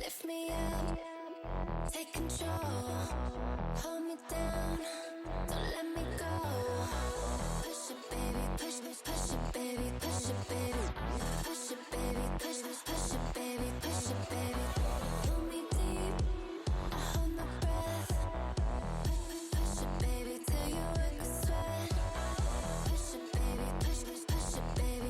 Lift me up, take control, hold me down, don't let me go. Push it, baby, push it, baby, push it, baby, push it, baby, push it, baby, push it, baby. Pull me deep, I hold my breath. Push it, baby, till you wake with sweat. Push it, baby, push it, baby,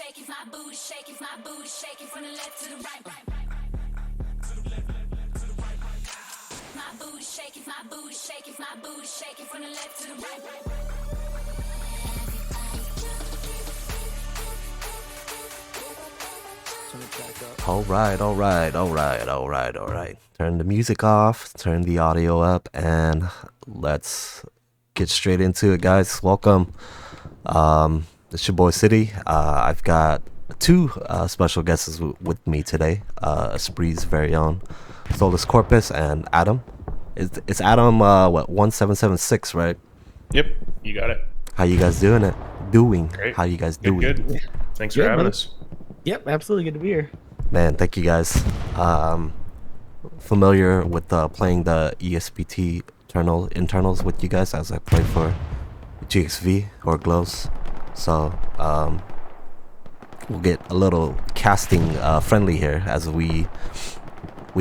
shaking, my booty shaking, my booty shaking from the left to the right. My booty shaking, my booty shaking, my booty shaking from the left to the right. All right. Turn the music off, turn the audio up, and let's get straight into it, guys. Welcome. It's your boy City. I've got two special guests with me today. Spree's very own SolusCorpus and Adam. It's Adam, 1776, right? Yep, you got it. How you guys doing? Great. How you guys doing? Good. Thanks for having us. Yep, absolutely good to be here. Man, thank you guys. Familiar with playing the ESPT internals with you guys as I play for GXV or Glows. So we'll get a little casting friendly here as we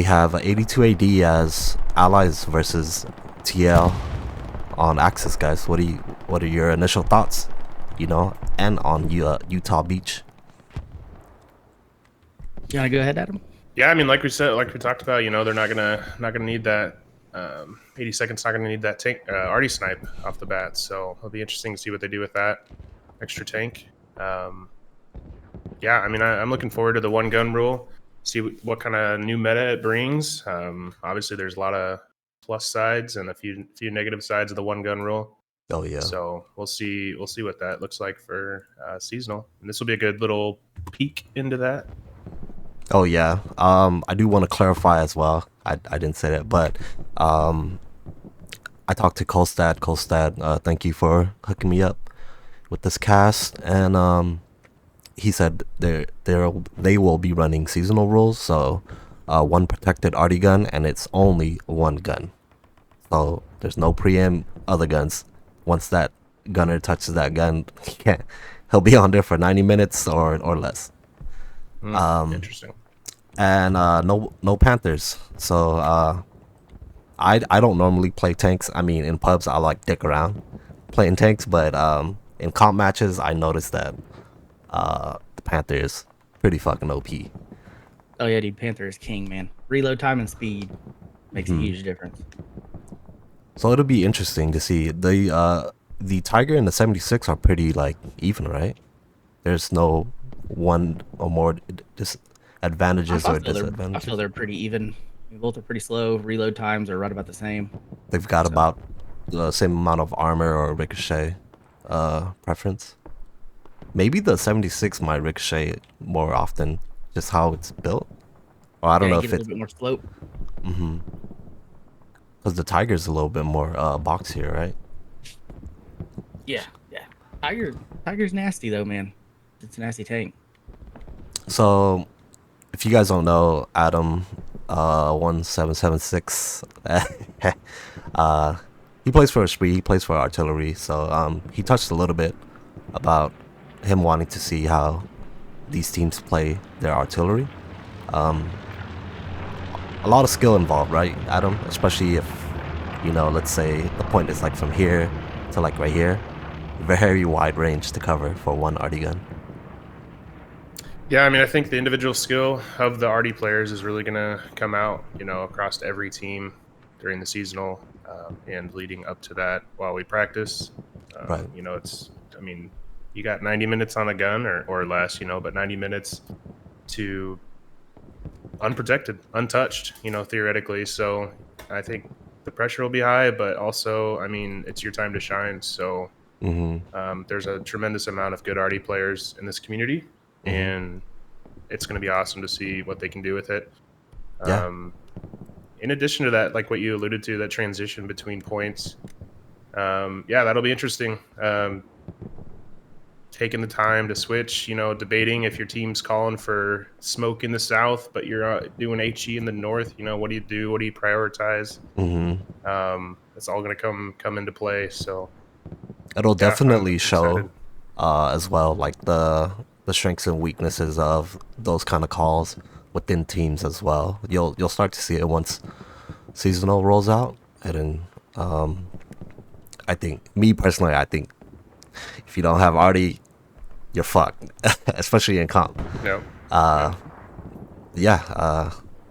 have 82 AD as allies versus TL on Axis, guys. What are your initial thoughts? And on Utah Beach. You want to go ahead, Adam? Yeah, I mean, like we talked about, they're not gonna need that. 80 seconds not gonna need that tank arty snipe off the bat. So it'll be interesting to see what they do with that extra tank. Yeah, I mean, I'm looking forward to the one gun rule. See what kind of new meta it brings. Obviously, there's a lot of plus sides and a few negative sides of the one gun rule. Oh yeah. So we'll see what that looks like for seasonal, and this will be a good little peek into that. Oh yeah. I do want to clarify as well. I didn't say that, but I talked to Kolstad. Kolstad, thank you for hooking me up with this cast, and he said they will be running seasonal rules. So one protected arty gun, and it's only one gun. So there's no preempt other guns. Once that gunner touches that gun, he'll be on there for 90 minutes or less. Interesting. And no Panthers. So I don't normally play tanks. I mean, in pubs I like dick around playing tanks, but in comp matches I noticed that the Panther is pretty fucking OP. Oh yeah, dude, Panther is king, man. Reload time and speed makes a huge difference. So it'll be interesting to see. The Tiger and the 76 are pretty like even, right? There's no one or more advantages or disadvantages. I feel they're pretty even. Both are pretty slow. Reload times are right about the same. They've got about the same amount of armor or ricochet preference. Maybe the 76 might ricochet more often, just how it's built. Or I don't know if it's a little bit more slope. Because the Tiger's a little bit more boxier, right? Yeah. Tiger's nasty though, man. It's a nasty tank. So, if you guys don't know, Adam 1776, he plays for a spree. He plays for artillery. So he touched a little bit about him wanting to see how these teams play their artillery. A lot of skill involved, right, Adam? Especially if, let's say the point is like from here to like right here. Very wide range to cover for one arty gun. Yeah, I mean, I think the individual skill of the arty players is really going to come out, across every team during the seasonal and leading up to that while we practice. Right. You got 90 minutes on a gun or less, but 90 minutes to unprotected, untouched, theoretically. So I think the pressure will be high, but also, I mean, it's your time to shine. So there's a tremendous amount of good arty players in this community. And it's going to be awesome to see what they can do with it. Yeah. In addition to that, like what you alluded to, that transition between points, that'll be interesting. Taking the time to switch, debating if your team's calling for smoke in the south, but you're doing HE in the north. What do you do? What do you prioritize? It's all going to come into play. So it'll definitely show as well, like the strengths and weaknesses of those kind of calls within teams as well. You'll start to see it once seasonal rolls out, and then I think if you don't have arty, you're fucked, especially in comp. Yep.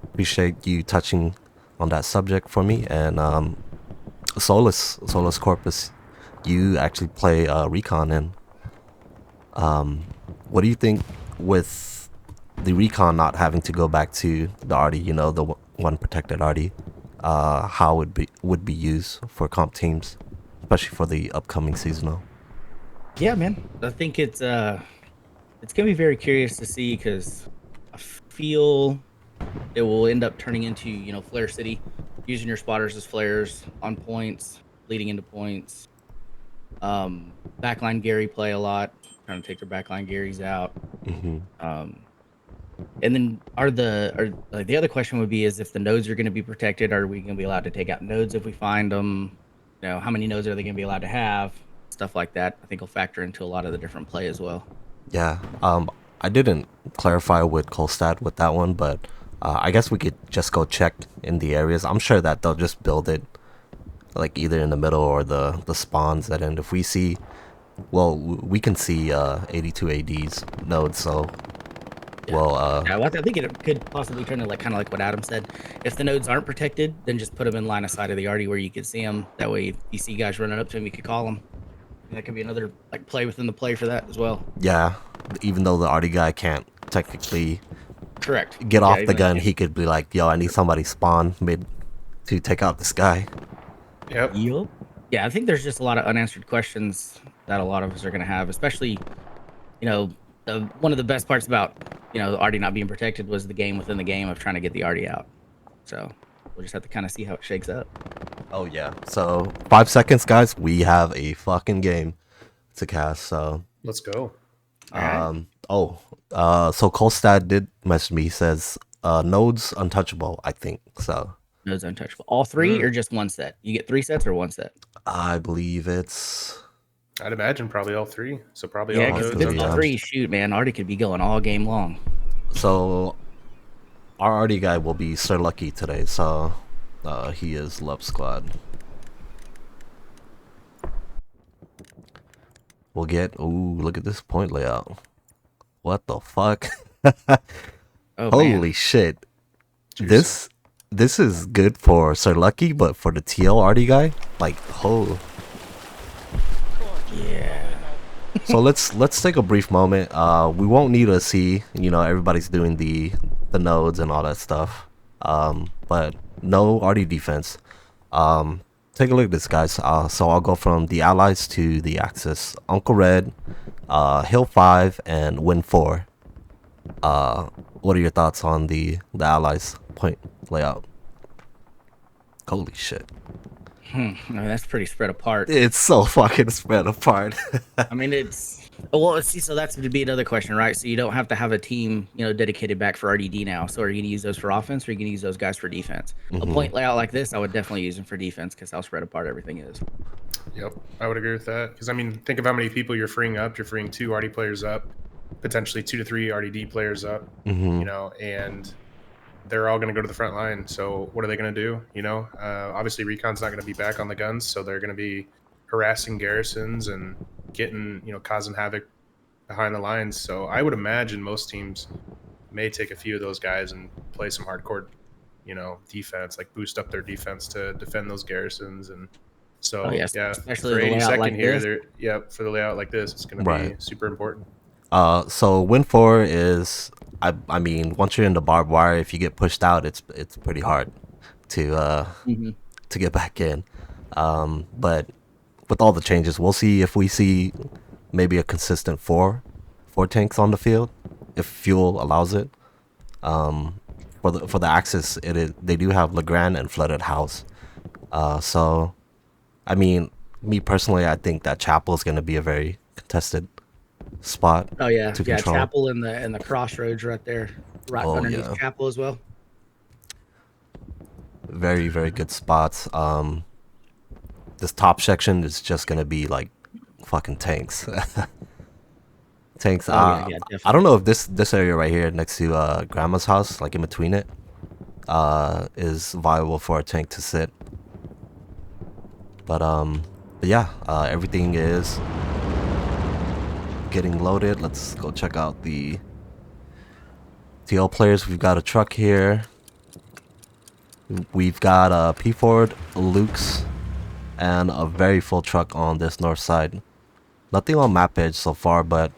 Appreciate you touching on that subject for me. And SolusCorpus, you actually play recon, and what do you think with the recon not having to go back to the arty, the one protected arty, how it would be used for comp teams, especially for the upcoming seasonal? Yeah, man. I think it's gonna be very curious to see, because I feel it will end up turning into flare city, using your spotters as flares on points, leading into points. Backline Gary play a lot, trying to take their backline Garys out. And then the other question would be, is if the nodes are going to be protected, are we going to be allowed to take out nodes if we find them? How many nodes are they going to be allowed to have? Stuff like that, I think will factor into a lot of the different play as well. Yeah. I didn't clarify with Kolstad with that one, but I guess we could just go check in the areas. I'm sure that they'll just build it like either in the middle or the spawns. And if we see, well, we can see 82 AD's nodes, so I think it could possibly turn to kind of like what Adam said. If the nodes aren't protected, then just put them in line of sight of the arty where you could see them. That way, if you see guys running up to them, you could call them. And that could be another play within the play for that as well. Yeah, even though the arty guy can't technically correct get off the gun, he could be like, "Yo, I need somebody spawn mid to take out this guy." Yep. Yeah, I think there's just a lot of unanswered questions that a lot of us are going to have, especially, one of the best parts about, the arty not being protected was the game within the game of trying to get the arty out. So we'll just have to kind of see how it shakes up. Oh, yeah. So 5 seconds, guys. We have a fucking game to cast. So let's go. So Kolstad did message me. He says, nodes untouchable, I think. So nodes untouchable. All three or just one set? You get 3 sets or 1 set? I believe I'd imagine probably all 3. So probably all nodes. nodes. All 3, shoot, man. Arty could be going all game long. So our arty guy will be Sir Lucky today. So he is Love Squad. We'll get... Ooh, look at this point layout. What the fuck? Holy shit. This is good for Sir Lucky, but for the TL arty guy, yeah. So let's take a brief moment. We won't need to see, everybody's doing the nodes and all that stuff. But no arty defense. Take a look at this, guys. So I'll go from the allies to the axis. Uncle Red, Hill 5, and Win 4. What are your thoughts on the allies point layout? Holy shit. That's pretty spread apart. It's so fucking spread apart. I mean, so that's to be another question, right? So you don't have to have a team, dedicated back for RDD now. So are you going to use those for offense, or are you going to use those guys for defense? A point layout like this, I would definitely use them for defense, because how spread apart everything is. Yep, I would agree with that. Because, think of how many people you're freeing up. You're freeing 2 arty players up, potentially 2 to 3 RDD players up, and they're all going to go to the front line. So what are they going to do? Obviously Recon's not going to be back on the guns, so they're going to be harassing garrisons and getting, causing havoc behind the lines. So I would imagine most teams may take a few of those guys and play some hardcore, defense, boost up their defense to defend those garrisons. And so, especially for the 82nd like here, for the layout like this, it's going to be super important. So Win 4 is, I mean, once you're in the barbed wire, if you get pushed out, it's pretty hard to get back in. But with all the changes, we'll see if we see maybe a consistent four tanks on the field, if fuel allows it. For the Axis, they do have Legrand and Flooded House. So, I mean, me personally, I think that Chapel is going to be a very contested spot. Oh yeah, to control. Chapel and the crossroads right there, underneath Chapel as well. Very, very good spots. This top section is just gonna be fucking tanks. Tanks. I don't know if this area right here next to Grandma's house, in between it, is viable for a tank to sit. But yeah, everything is getting loaded. Let's go check out the TL players. We've got a truck here. We've got a P Ford, Luke's, and a very full truck on this north side. Nothing on map edge so far, but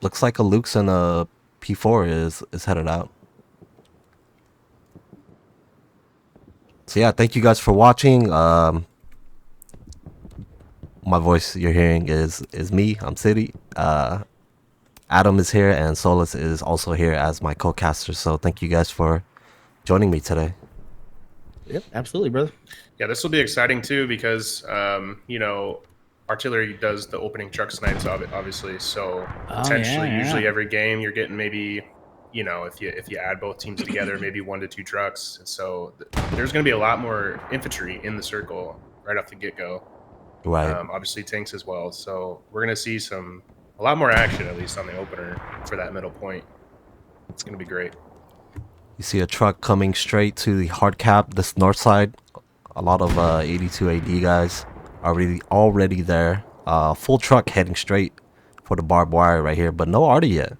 looks like a Luke's and a P4 is headed out. So yeah, thank you guys for watching. My voice you're hearing is me. I'm Cidi. Adam is here, and Solus is also here as my co-caster. So thank you guys for joining me today. Yep, absolutely, brother. Yeah, this will be exciting too because you know, artillery does the opening truck snipes obviously. So potentially, usually every game you're getting maybe, you know, if you add both teams together, maybe 1 to 2 trucks. And so there's going to be a lot more infantry in the circle right off the get-go. Right. Obviously tanks as well. So we're going to see a lot more action, at least on the opener for that middle point. It's going to be great. You see a truck coming straight to the hard cap, this north side. A lot of 82 AD guys already there. Full truck heading straight for the barbed wire right here, but no Arty yet.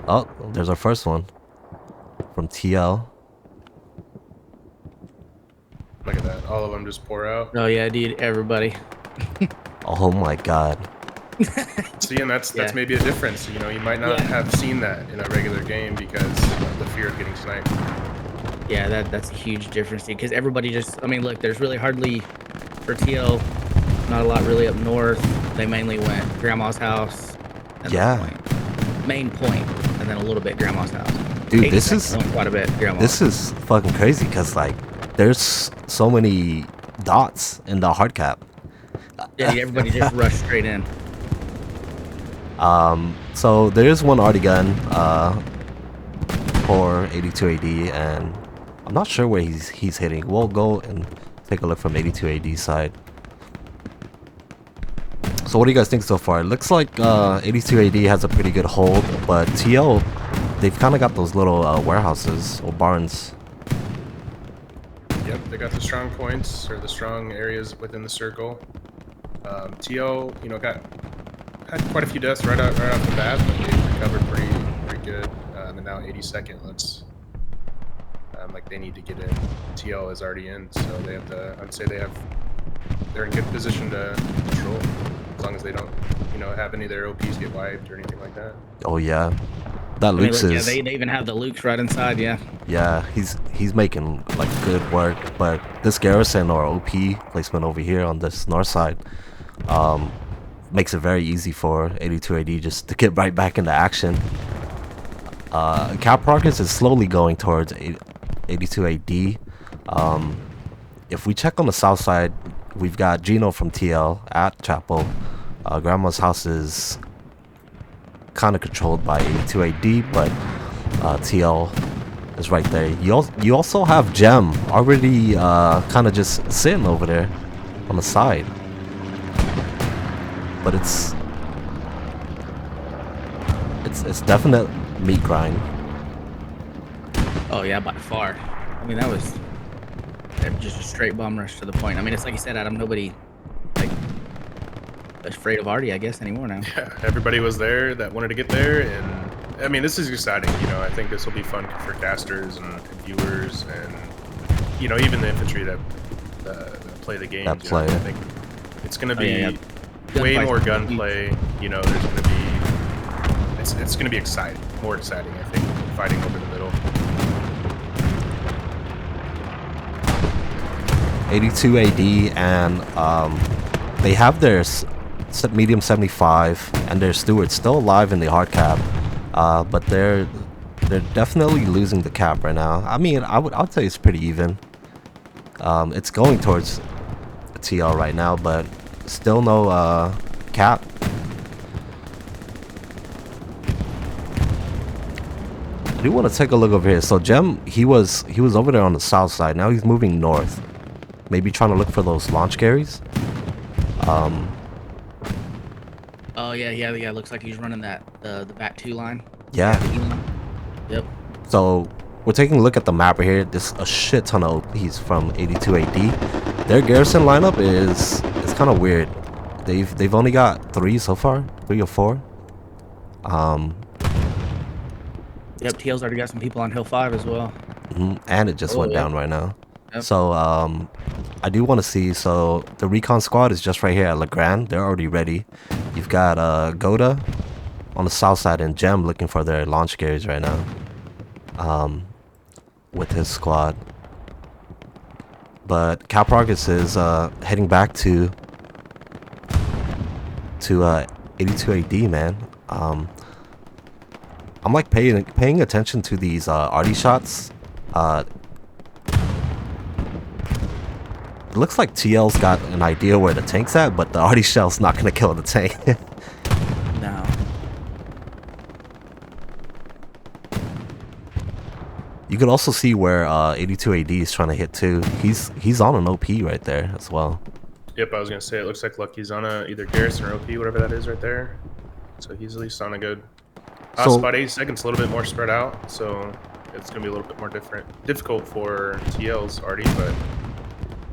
Oh, there's our first one from TL. Look at that. All of them just pour out. Oh yeah, dude, everybody. Oh my god. See, and that's maybe a difference. You know, you might not have seen that in a regular game because of the fear of getting sniped. Yeah, that's a huge difference, dude. Because everybody just, I mean, look, there's really hardly for TL, not a lot really up north. They mainly went grandma's house. Main point, and then a little bit grandma's house. Dude, this is quite a bit. Grandma's. This is fucking crazy because like there's so many dots in the hard cap. Yeah, everybody just rushed straight in. So there's one Arty gun for 82 AD, and I'm not sure where he's hitting. We'll go and take a look from 82 AD side. So what do you guys think so far? It looks like 82 AD has a pretty good hold, but TL, they've kind of got those little warehouses or barns. Yep, they got the strong points or the strong areas within the circle. TL, you know, had quite a few deaths right off the bat, but they recovered pretty good. And now 82nd looks like they need to get in. TL is already in, so they have to. I'd say they're in good position to control, as long as they don't, you know, have any of their OPs get wiped or anything like that. Oh yeah, that Luke's is. Yeah, they even have the Luke's right inside. Yeah. Yeah, he's making like good work, but this garrison or OP placement over here on this north side, makes it very easy for 82 AD just to get right back into action. Cap Rockets is slowly going towards 82 AD. If we check on the south side, we've got Gino from TL at Chapel. Grandma's house is kind of controlled by 82 AD, but TL is right there. You also have Gem already kind of just sitting over there on the side. But it's definite meat grind. Oh yeah, by far. I mean, that was just a straight bomb rush to the point. I mean, it's like you said, Adam. Nobody like afraid of Arty, I guess, anymore now. Yeah, everybody was there that wanted to get there, and I mean, this is exciting. You know, I think this will be fun for casters and viewers, and you know, even the infantry that play the game. That play. I think it's going to be way more gunplay. You know, there's going to be it's going to be exciting, more exciting. I think fighting over the middle. 82 AD, and they have their medium 75 and their Steward still alive in the hard cap, but they're definitely losing the cap right now. I mean, I'll tell you it's pretty even. It's going towards TL right now, but still no cap. I do want to take a look over here. So Gem, he was over there on the south side. Now he's moving north. Maybe trying to look for those launch carries. Oh yeah. Looks like he's running the back 2 line. Yeah. Yep. So we're taking a look at the map right here. There's a shit ton of OPs from 82 AD. Their garrison lineup is kind of weird. They've only got 3 so far, 3 or 4. Yep, TL's already got some people on Hill 5 as well. And it just went down right now. Yep. So I do want to see. So the recon squad is just right here at LeGrand. They're already ready. You've got Goda on the south side and Gem looking for their launch gears right now. With his squad. But Caprogis is heading back to 82 AD, man. I'm like paying attention to these arty shots. It looks like TL's got an idea where the tank's at, but the arty shell's not gonna kill the tank. No. You could also see where 82 AD is trying to hit too. He's on an OP right there as well. Yep, I was gonna say it looks like Lucky's on a either Garrison or OP, whatever that is right there. So he's at least on a good. So- About 80 seconds, a little bit more spread out, so it's gonna be a little bit more difficult for TL's Arty, but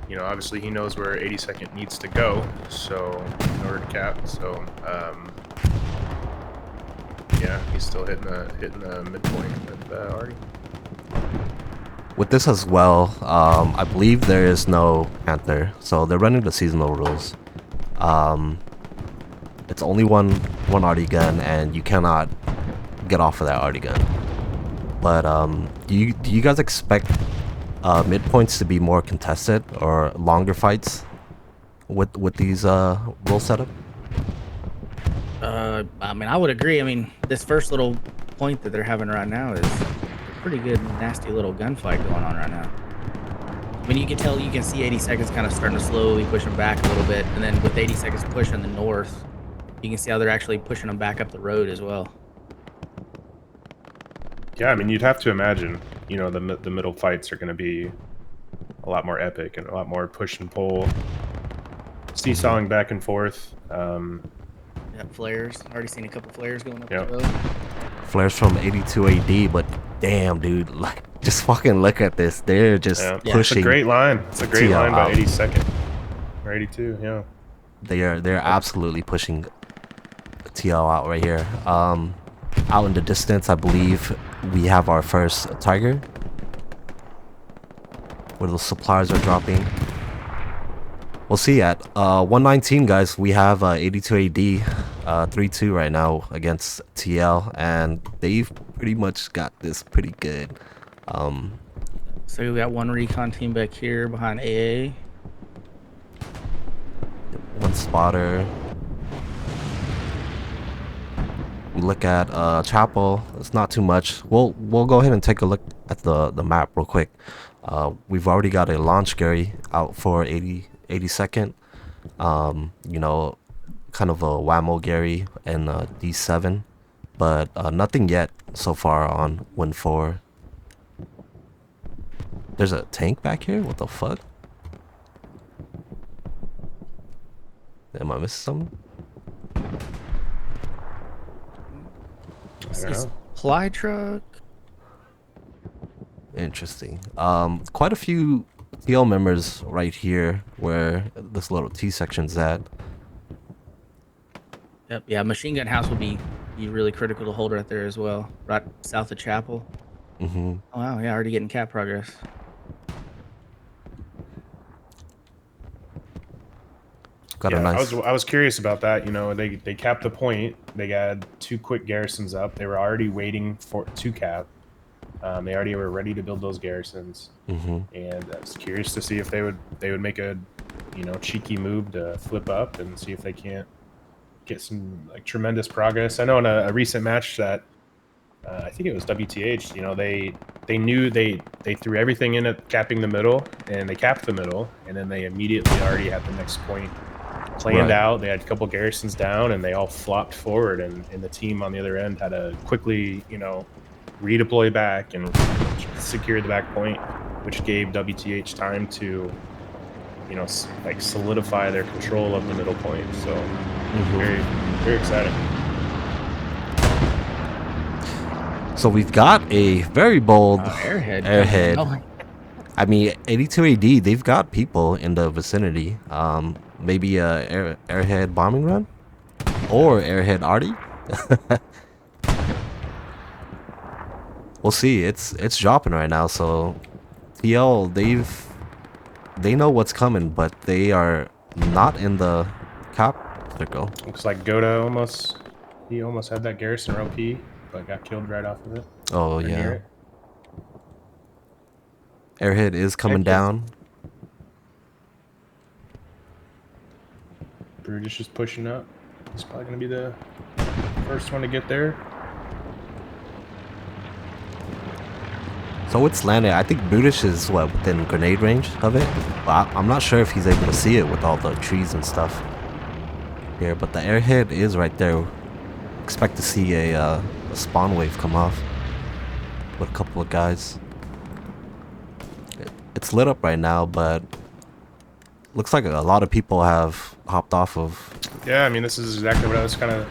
you know, obviously he knows where 82nd needs to go, so in order to cap. So yeah, he's still hitting the midpoint with Arty. With this as well, I believe there is no Panther, so they're running the seasonal rules. It's only one Arty gun, and you cannot get off of that Arty gun. But do you guys expect midpoints to be more contested or longer fights with these rule setup? I mean, I would agree. I mean, this first little point that they're having right now is a pretty good, nasty little gunfight going on right now. I mean, you can see 80 seconds kind of starting to slowly push them back a little bit, and then with 80 seconds pushing the north, you can see how they're actually pushing them back up the road as well. Yeah, I mean, you'd have to imagine, you know, the middle fights are going to be a lot more epic and a lot more push and pull, seesawing back and forth. Yeah, flares. Already seen a couple flares going up Yep. the road. Flares from 82 AD, but damn, dude, like just fucking look at this. They're just Yeah. It's pushing. a great line. It's a great TL line by out. 82nd or 82. Yeah. They're absolutely pushing TL out right here. Out in the distance, I believe we have our first Tiger, where those supplies are dropping. We'll see at 119, guys. We have 82 AD 3-2 right now against TL, and they've pretty much got this pretty good. So we got one recon team back here behind AA. One spotter. We look at Chapel. It's not too much. We'll go ahead and take a look at the map real quick. We've already got a launch Gary out for 82nd. You know, kind of a Whammo Gary and D7, but nothing yet so far on Win 4. There's a tank back here. What the fuck? Am I missing something? Supply truck. Interesting. Quite a few TL members right here where this little T section's at. Yep. Yeah, machine gun house will be really critical to hold right there as well, right south of Chapel. Mm-hmm. Oh wow, yeah, already getting cap progress. Got Yeah, a nice. I was curious about that. You know, they capped the point. They got 2 quick garrisons up. They were already waiting for 2 cap. They already were ready to build those garrisons. Mm-hmm. And I was curious to see if they would make a, you know, cheeky move to flip up and see if they can't get some like tremendous progress. I know in a recent match that I think it was WTH. You know, they knew they threw everything in at capping the middle, and they capped the middle, and then they immediately already had the next point planned out. They had a couple garrisons down, and they all flopped forward, and the team on the other end had to quickly, you know, redeploy back and secure the back point, which gave WTH time to, you know, like solidify their control of the middle point. So very, very exciting. So we've got a very bold Airhead. airhead. Oh, I mean, 82 AD, they've got people in the vicinity. maybe a airhead bombing run or airhead arty. We'll see. It's dropping right now, so TL they know what's coming, but they are not in the cap circle. Looks like Goda almost had that Garrison OP, but got killed right off of it. Oh Or near yeah. it. Airhead is coming Heck yes. down. Brutish is pushing up. He's probably gonna be the first one to get there. So it's landing. I think Brutish is what, within grenade range of it. But I'm not sure if he's able to see it with all the trees and stuff here. But the airhead is right there. Expect to see a spawn wave come off with a couple of guys. It's lit up right now, but looks like a lot of people have hopped off of. Yeah, I mean, this is exactly what I was kind of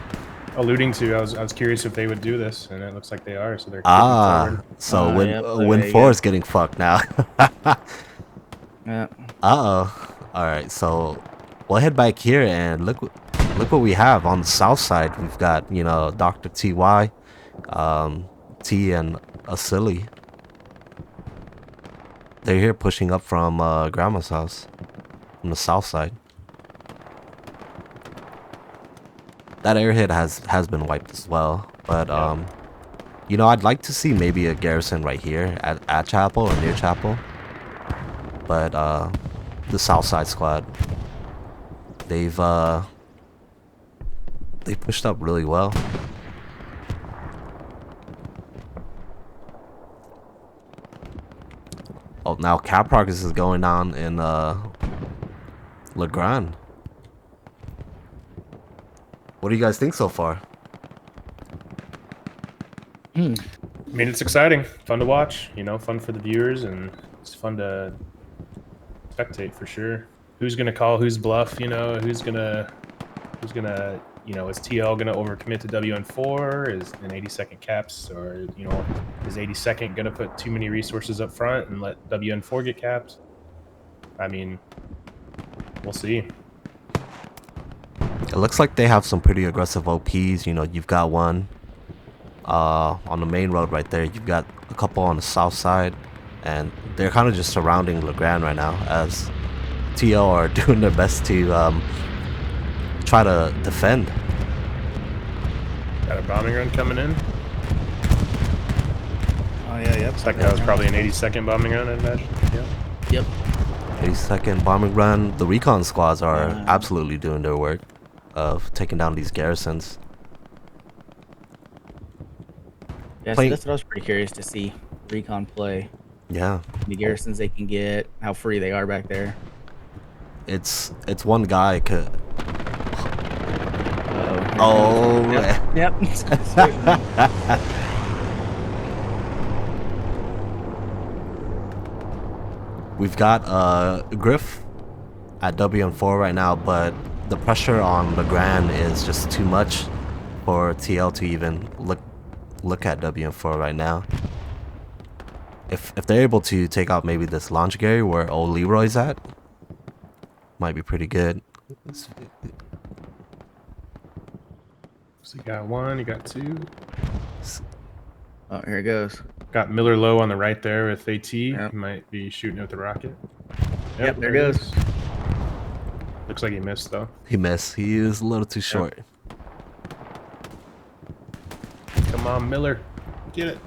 alluding to. I was curious if they would do this, and it looks like they are. So they're forward. So Yep, when there you 4 go. is getting fucked now. Yeah. All right, so we'll head back here and look what we have on the south side. We've got, you know, Dr. TY, T and Asili. They're here pushing up from Grandma's house on the south side. That airhead has been wiped as well, but you know, I'd like to see maybe a garrison right here at Chapel or near Chapel. But the south side squad, they pushed up really well. Oh, now cap progress is going on in Legrand. What do you guys think so far? I mean, it's exciting, fun to watch. You know, fun for the viewers, and it's fun to spectate for sure. Who's gonna call who's bluff? You know, who's gonna, you know, is TL gonna overcommit to WN4? Is an 80-second caps, or you know, is 82nd gonna put too many resources up front and let WN4 get capped? I mean, we'll see. It looks like they have some pretty aggressive OPs. You know, you've got one on the main road right there. You've got a couple on the south side, and they're kind of just surrounding Legrand right now as TL are doing their best to try to defend. Got a bombing run coming in. Oh yeah, yep. Looks like that was probably an 80-second bombing run, I'd imagine. Yeah. Yep. 80-second bombing run. The recon squads are Yeah. absolutely doing their work of taking down these garrisons. Yeah, so Playing- that's what I was pretty curious to see. Recon play. Yeah, The garrisons they can get, how free they are back there. it's one guy. Uh-oh. Oh, Yep. we've got Griff at WN4 right now, but the pressure on Legrand is just too much for TL to even look at WN4 right now. If they're able to take out maybe this launch Gary where old Leroy's at, might be pretty good. So you got one, you got two. Oh, here it goes. Got Miller low on the right there with AT. Yep. He might be shooting with the rocket. Yep, there it goes. Looks like he missed though. He missed. He is a little too short. Come on, Miller. Get it.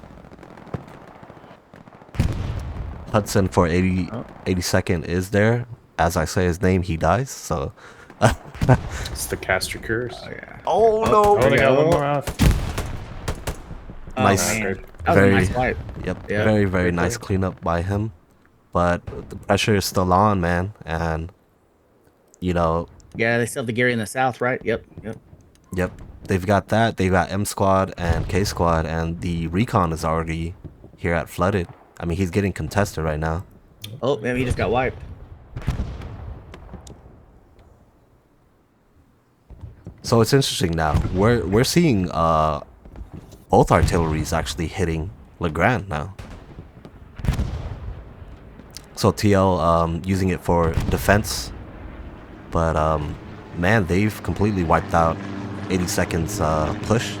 Hudson for 80, Oh. 82nd is there. As I say his name, he dies. So. It's the caster curse. Oh yeah. Oh Oh, no! they got one more off. Nice. Oh, man. Good. That was Very- a nice wipe. Yep, Yeah. very, very Good nice play. cleanup by him. But the pressure is still on, man. And, you know, Yeah, they still have the Gary in the south, right? Yep. yep, they've got that. They've got M Squad and K Squad. And the recon is already here at Flooded. I mean, he's getting contested right now. Oh, man, he just got wiped. So it's interesting now. We're seeing both artilleries actually hitting Legrand now. So TL using it for defense But man, they've completely wiped out 80 seconds push.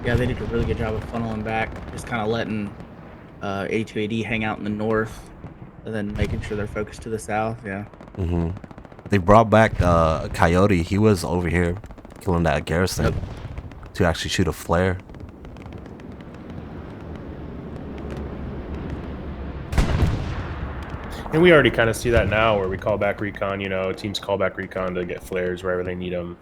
Yeah, they did a really good job of funneling back, just kind of letting 82AD hang out in the north, and then making sure they're focused to the south. Yeah. They brought back Coyote. He was over here killing that garrison to actually shoot a flare. And we already kind of see that now where we call back recon, you know, teams call back recon to get flares wherever they need them,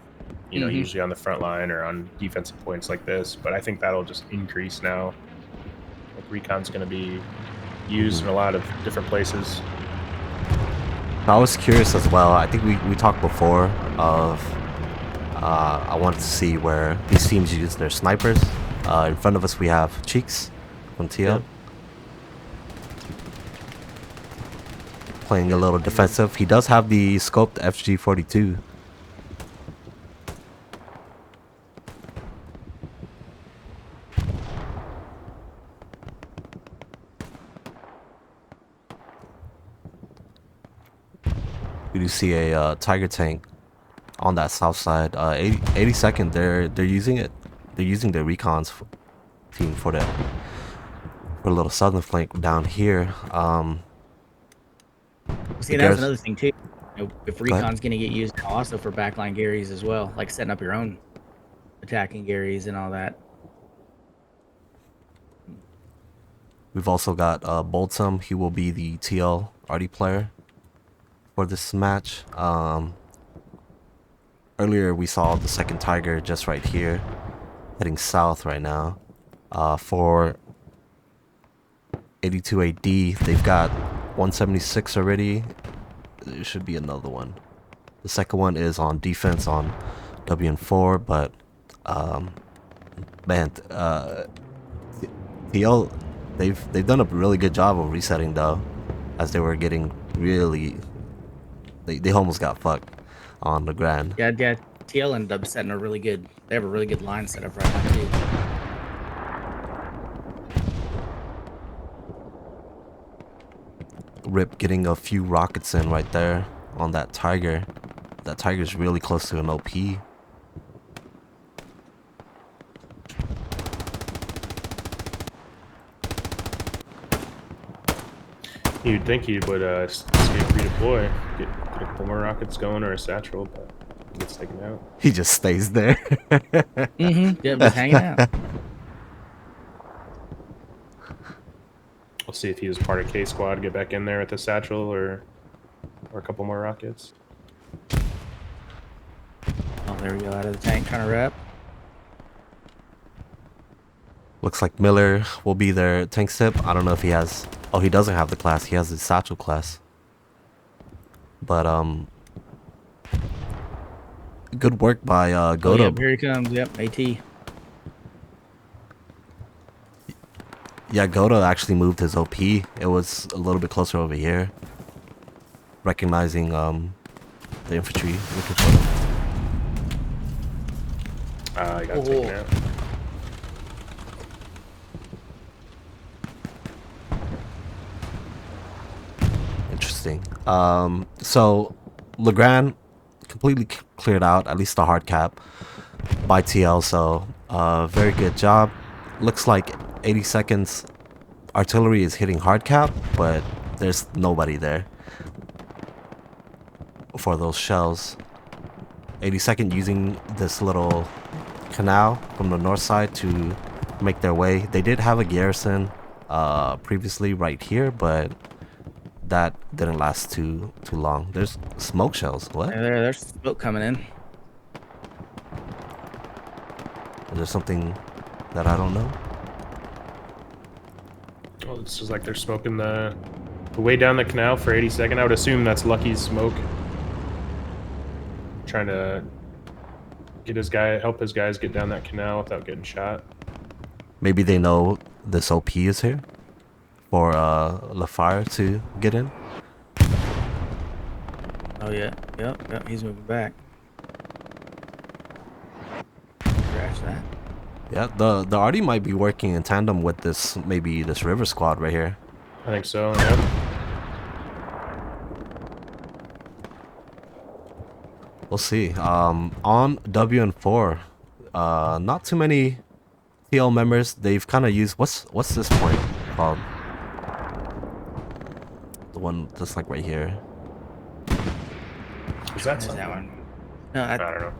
you know, usually on the front line or on defensive points like this. But I think that'll just increase now. Like recon's going to be used in a lot of different places. I was curious as well. I think we talked before of I wanted to see where these teams use their snipers. In front of us we have Cheeks from TL. Yep. Playing a little defensive. He does have the scoped FG42. We do see a Tiger tank on that south side. 82nd, they're using it. They're using the recons team for a little southern flank down here. See, that's another thing too. You know, if recon's going to get used also for backline Garys as well, like setting up your own attacking Garys and all that. We've also got Boltsum. He will be the TL Arty player for this match. Earlier we saw the second Tiger just right here, heading south right now. For 82 AD, they've got 176 already. There should be another one. The second one is on defense on WN4, but man, TL, they've done a really good job of resetting though, as they were getting really, they almost got fucked on the grand. Yeah, TL ended up setting a really good. They have a really good line set up right now too. Rip getting a few rockets in right there on that Tiger. That Tiger's really close to an OP. You'd think he would escape redeploy, get a couple more rockets going or a satchel, but he gets taken out. He just stays there. Yeah, just hanging out. We'll see if he was part of K squad, get back in there with a satchel or a couple more rockets. Oh, there we go, out of the tank, trying to wrap. Looks like Miller will be their tank sip. I don't know if he has. Oh, he doesn't have the class. He has the satchel class. But good work by Goto. Oh, yeah, here he comes. Yep, AT. Yeah, Goto actually moved his OP. It was a little bit closer over here. Recognizing the infantry looking for him. He got taken out. Interesting. So Legrand completely cleared out, at least the hard cap by TL. So very good job. Looks like 80 seconds artillery is hitting hard cap, but there's nobody there for those shells. 82nd using this little canal from the north side to make their way. They did have a garrison previously right here, but that didn't last too long. There's smoke shells. What? Yeah, there's smoke coming in. Is there something that I don't know? Well, this is like they're smoking the way down the canal for 82nd. I would assume that's Lucky's smoke. Trying to get help his guys get down that canal without getting shot. Maybe they know this OP is here for LaFire to get in. Oh yeah, yep, he's moving back. Scratch that. Yeah, the Arty might be working in tandem with this, maybe this river squad right here. I think so. Yeah. We'll see. On WN4, not too many TL members. They've kind of used what's this point called? The one just like right here. Is that Is something? that one? No, I don't know.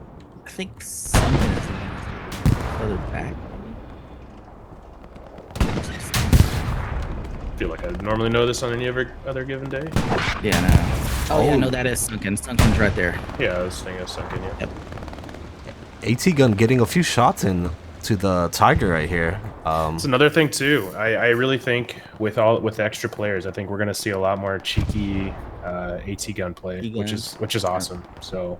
I think something is further back. I feel like I normally know this on any other given day. Yeah, no. Oh, yeah, no, that is sunken. Sunken's right there. Yeah, I was thinking of sunken. Yeah. Yep. AT gun getting a few shots in to the Tiger right here. It's another thing too. I really think with the extra players, I think we're gonna see a lot more cheeky AT gun play, which is awesome. So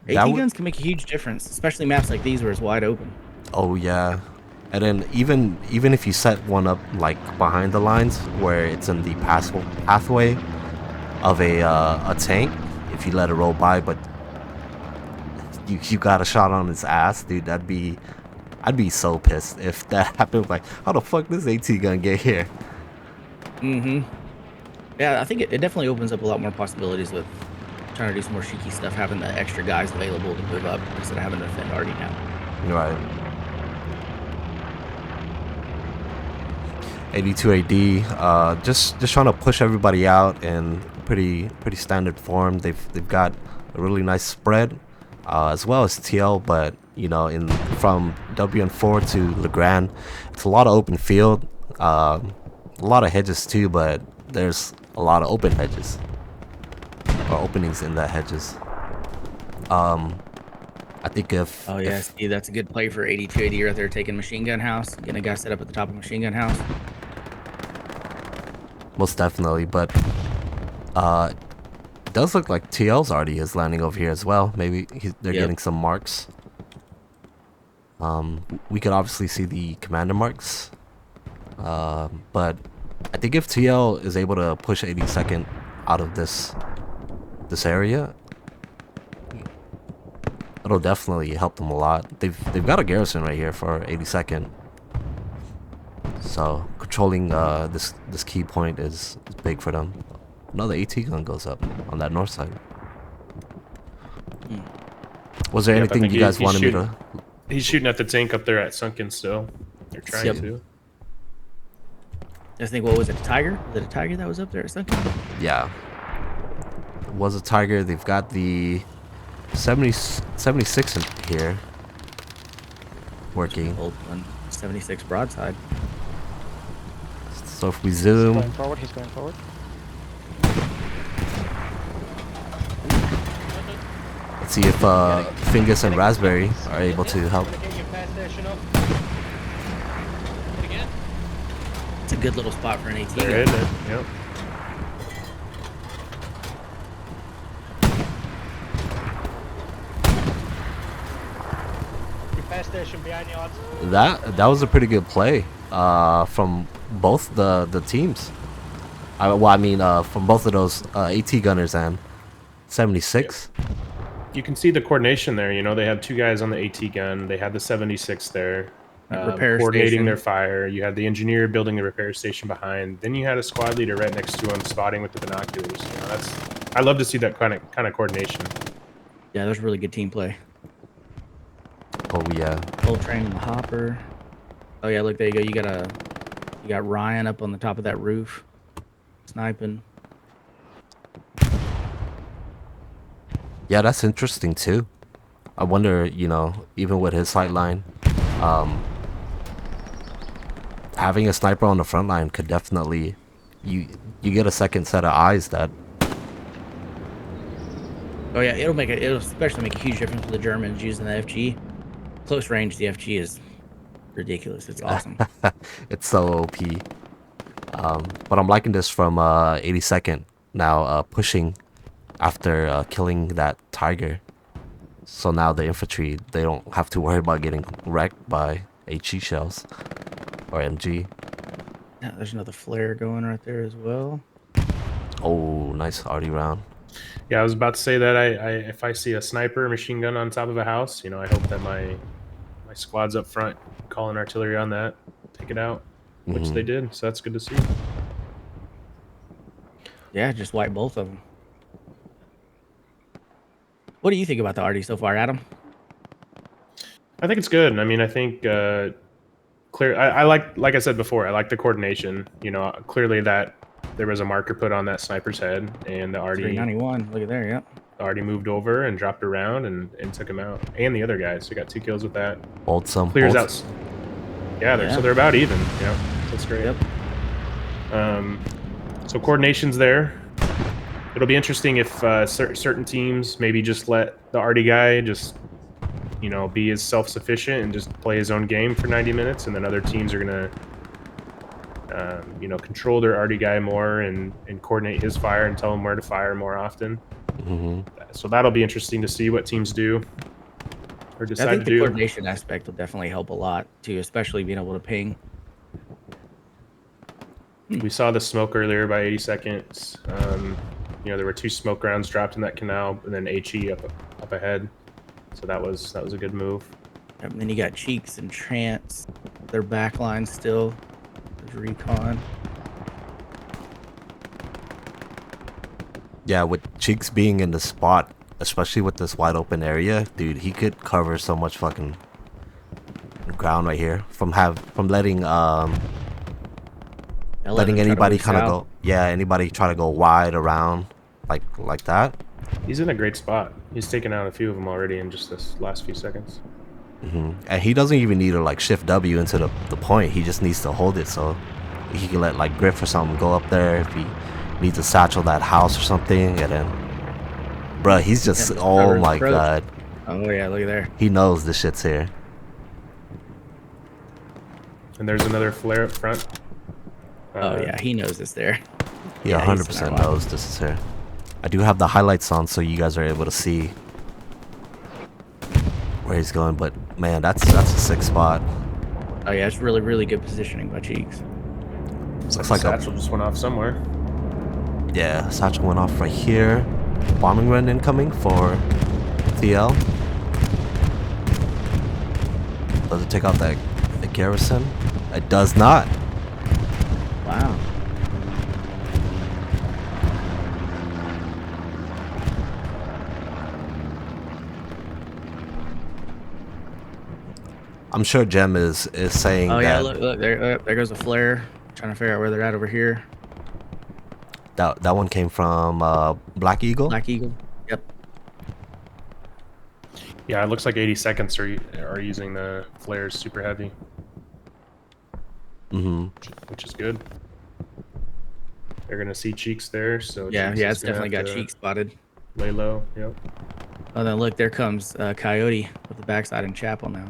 AT guns can make a huge difference, especially maps like these where it's wide open. Oh yeah, and then even if you set one up like behind the lines where it's in the pathway of a tank, if you let it roll by, but you got a shot on its ass, dude, I'd be so pissed if that happened. Like, how the fuck does AT gun get here? Yeah, I think it definitely opens up a lot more possibilities with trying to do some more cheeky stuff, having the extra guys available to move up instead of having to defend Arty now. Right. 82 AD, just trying to push everybody out in pretty standard form. They've got a really nice spread, as well as TL, but you know, from WN4 to Legrand, it's a lot of open field, a lot of hedges too, but there's a lot of open hedges or openings in the hedges. I think if Oh yeah, see, that's a good play for 82 AD right there, taking machine gun house, getting a guy set up at the top of machine gun house. most definitely, but it does look like TL's already is landing over here as well. Maybe they're getting some marks. We could obviously see the commander marks, but I think if TL is able to push 82nd out of this area, it'll definitely help them a lot. They've got a garrison right here for 82nd, so controlling this key point is big for them. Another AT gun goes up on that north side. Was there anything you guys wanted me to? He's shooting at the tank up there at sunken still. They're trying to. I think, what was it, a Tiger? Was it a Tiger that was up there at sunken? Yeah, it was a Tiger. They've got the 76 in here working. Old one, 76 broadside. So if we zoom, He's going forward. let's see if Fingus and Raspberry are able to help. It's a good little spot for an AT They're gun. hitting it. Yep. Repair station behind you, lads. That was a pretty good play from both the teams. From both of those AT gunners and 76. You can see the coordination there. You know, they had two guys on the AT gun. They had the 76 there, Repair coordinating station. their fire. You had the engineer building the repair station behind. Then you had a squad leader right next to him, spotting with the binoculars. You know, I love to see that kind of coordination. Yeah, that was really good team play. Oh yeah. Full train in the hopper. Oh yeah, look, there you go. You got Ryan up on the top of that roof, sniping. Yeah, that's interesting too. I wonder, you know, even with his sight line, having a sniper on the front line could definitely, you get a second set of eyes that. Oh yeah, it'll especially make a huge difference for the Germans using the FG. Close range, the FG is ridiculous. It's awesome. It's so OP. But I'm liking this from 82nd now pushing after killing that Tiger. So now the infantry, they don't have to worry about getting wrecked by HE shells or MG. Yeah, there's another flare going right there as well. Oh, nice Arty round. Yeah, I was about to say that if I see a sniper machine gun on top of a house, you know, I hope that my my squad's up front calling artillery on that, take it out, which they did. So that's good to see. Yeah, just wipe both of them. What do you think about the Arty so far, Adam? I think it's good. I mean, I think clear. I like I said before, I like the coordination. You know, clearly that there was a marker put on that sniper's head, and the Arty 391. Look at there. Yep. already moved over and dropped around and took him out, and the other guys. So got 2 kills with that. Hold some. Clears hold. out. Yeah, Yeah. so they're about even. Yeah, that's great. Yep. So coordination's there. It'll be interesting if certain teams maybe just let the Arty guy just, you know, be as self-sufficient and just play his own game for 90 minutes, and then other teams are gonna, you know, control their Arty guy more and coordinate his fire and tell him where to fire more often. So that'll be interesting to see what teams do or I decide think to the do. coordination aspect will definitely help a lot too, especially being able to ping. We saw the smoke earlier by 80 seconds. You know, there were 2 smoke rounds dropped in that canal, and then HE up ahead. So that was a good move. And then you got Cheeks and Trance. Their backline still. There's Recon. Yeah, with Cheeks being in the spot, especially with this wide open area, dude, he could cover so much fucking ground right here from letting letting anybody kind of go. Yeah, anybody try to go wide around like that. He's in a great spot. He's taken out a few of them already in just this last few seconds. And he doesn't even need to like shift W into the point. He just needs to hold it so he can let like Griff or something go up there if he needs to satchel that house or something. And then, bruh, he's just oh my god. Oh yeah, look at there. He knows this shit's here. And there's another flare up front. Oh yeah, he knows it's there. Yeah, Yeah, he's 100% in our knows this is here. I do have the highlights on so you guys are able to see where he's going, but man, that's a sick spot. Oh yeah, it's really, really good positioning by Cheeks. Looks like a satchel just went off somewhere. yeah, satchel went off right here. Bombing run incoming for TL. Does it take out the garrison? It does not. Wow. I'm sure Jem is saying Oh yeah, that look there goes a flare. Trying to figure out where they're at over here. that one came from Black Eagle. Black Eagle. Yep. Yeah, it looks like 80 seconds are using the flares super heavy. Which is good. They're gonna see Cheeks there, so Yeah, Cheeks yeah, is it's gonna definitely have got to Cheeks spotted. lay low. Yep. Oh, then look, there comes Coyote with the backside and Chapel now.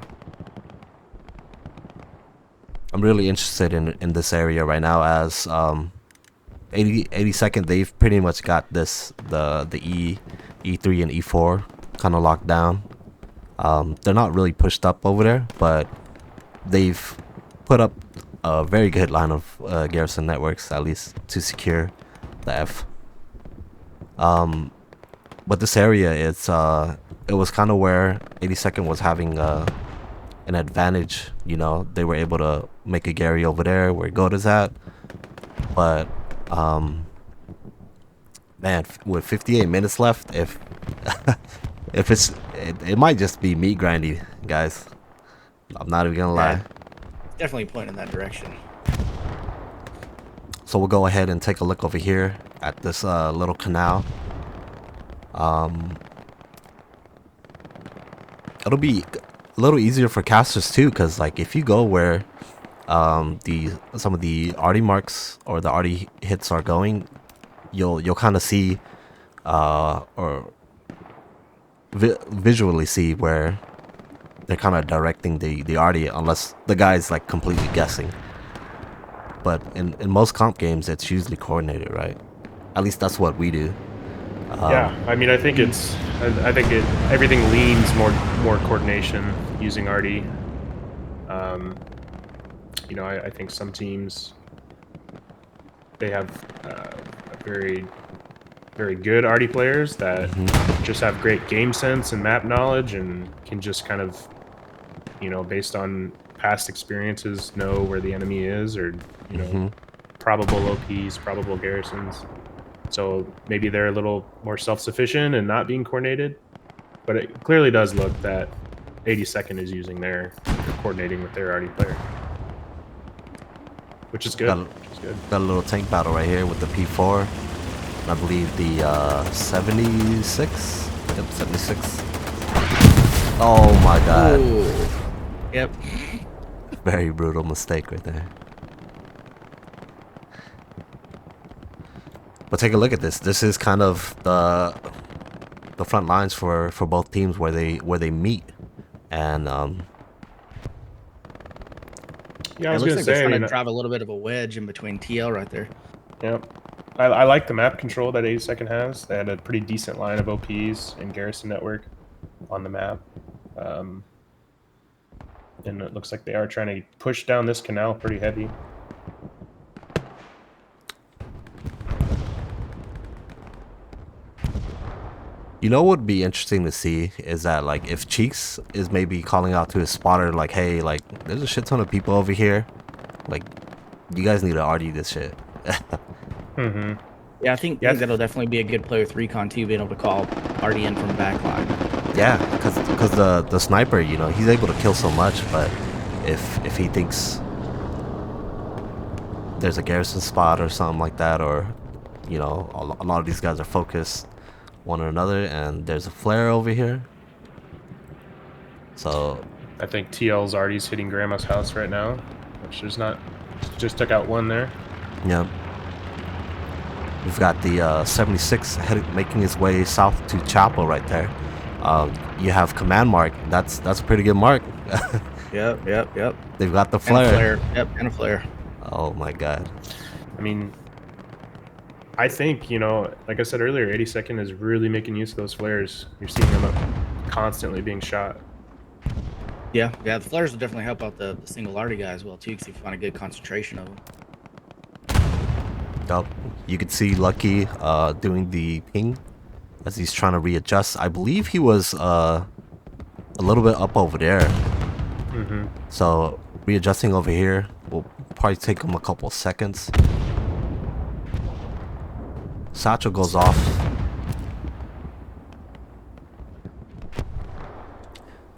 I'm really interested in this area right now as 82nd, they've pretty much got this the E3 and E4 kind of locked down. They're not really pushed up over there, but they've put up a very good line of garrison networks, at least to secure the F. But this area, it was kind of where 82nd was having an advantage. You know, they were able to make a Gary over there where Goda's at, but man, with 58 minutes left, if it might just be meat grinding, guys. I'm not even gonna lie. Yeah. Definitely pointing in that direction. So we'll go ahead and take a look over here at this little canal. It'll be a little easier for casters too, because like if you go where some of the Arty marks or the Arty hits are going, you'll kind of see or visually see where they're kind of directing the Arty, unless the guy's like completely guessing. But in most comp games, it's usually coordinated, right? At least that's what we do. Yeah, I mean, I think everything leans more coordination using Arty. You know, I think some teams they have very very good Arty players that just have great game sense and map knowledge and can just kind of, you know, based on past experiences, know where the enemy is, or you know, probable OPs, probable garrisons. So maybe they're a little more self-sufficient and not being coordinated. But it clearly does look that 82nd is using their coordinating with their Arty player, which is good. Got a little tank battle right here with the P4. I believe the 76. Yep, 76. Oh my god. Ooh. Yep. Very brutal mistake right there. But take a look at this. This is kind of the front lines for both teams where they meet, and yeah, I was it looks gonna like say, they're I trying mean, to drive a little bit of a wedge in between TL right there. Yep. I like the map control that 82nd has. They had a pretty decent line of OPs and garrison network on the map. And it looks like they are trying to push down this canal pretty heavy. you know what would be interesting to see is that, like, if Cheeks is maybe calling out to his spotter, like, hey, like, there's a shit ton of people over here, like, you guys need to arty this shit. Yeah, I think that'll definitely be a good play with Recon too, being able to call Arty in from the back line. Yeah, because the sniper, you know, he's able to kill so much, but if he thinks there's a garrison spot or something like that, or, you know, a lot of these guys are focused one or another, and there's a flare over here, so I think TL's Arty's hitting Grandma's house right now, which is not, just took out one there. yeah. We've got the 76 making his way south to Chapel right there. You have command mark. That's a pretty good mark. Yep. They've got the flare. And a flare. Oh my god. I mean, I think, you know, like I said earlier, 82nd is really making use of those flares. You're seeing them up constantly being shot. Yeah, the flares will definitely help out the single Arty guy as well too, because you find a good concentration of them. Yup. You could see Lucky doing the ping as he's trying to readjust. I believe he was a little bit up over there. So readjusting over here will probably take him a couple of seconds. Satchel goes off.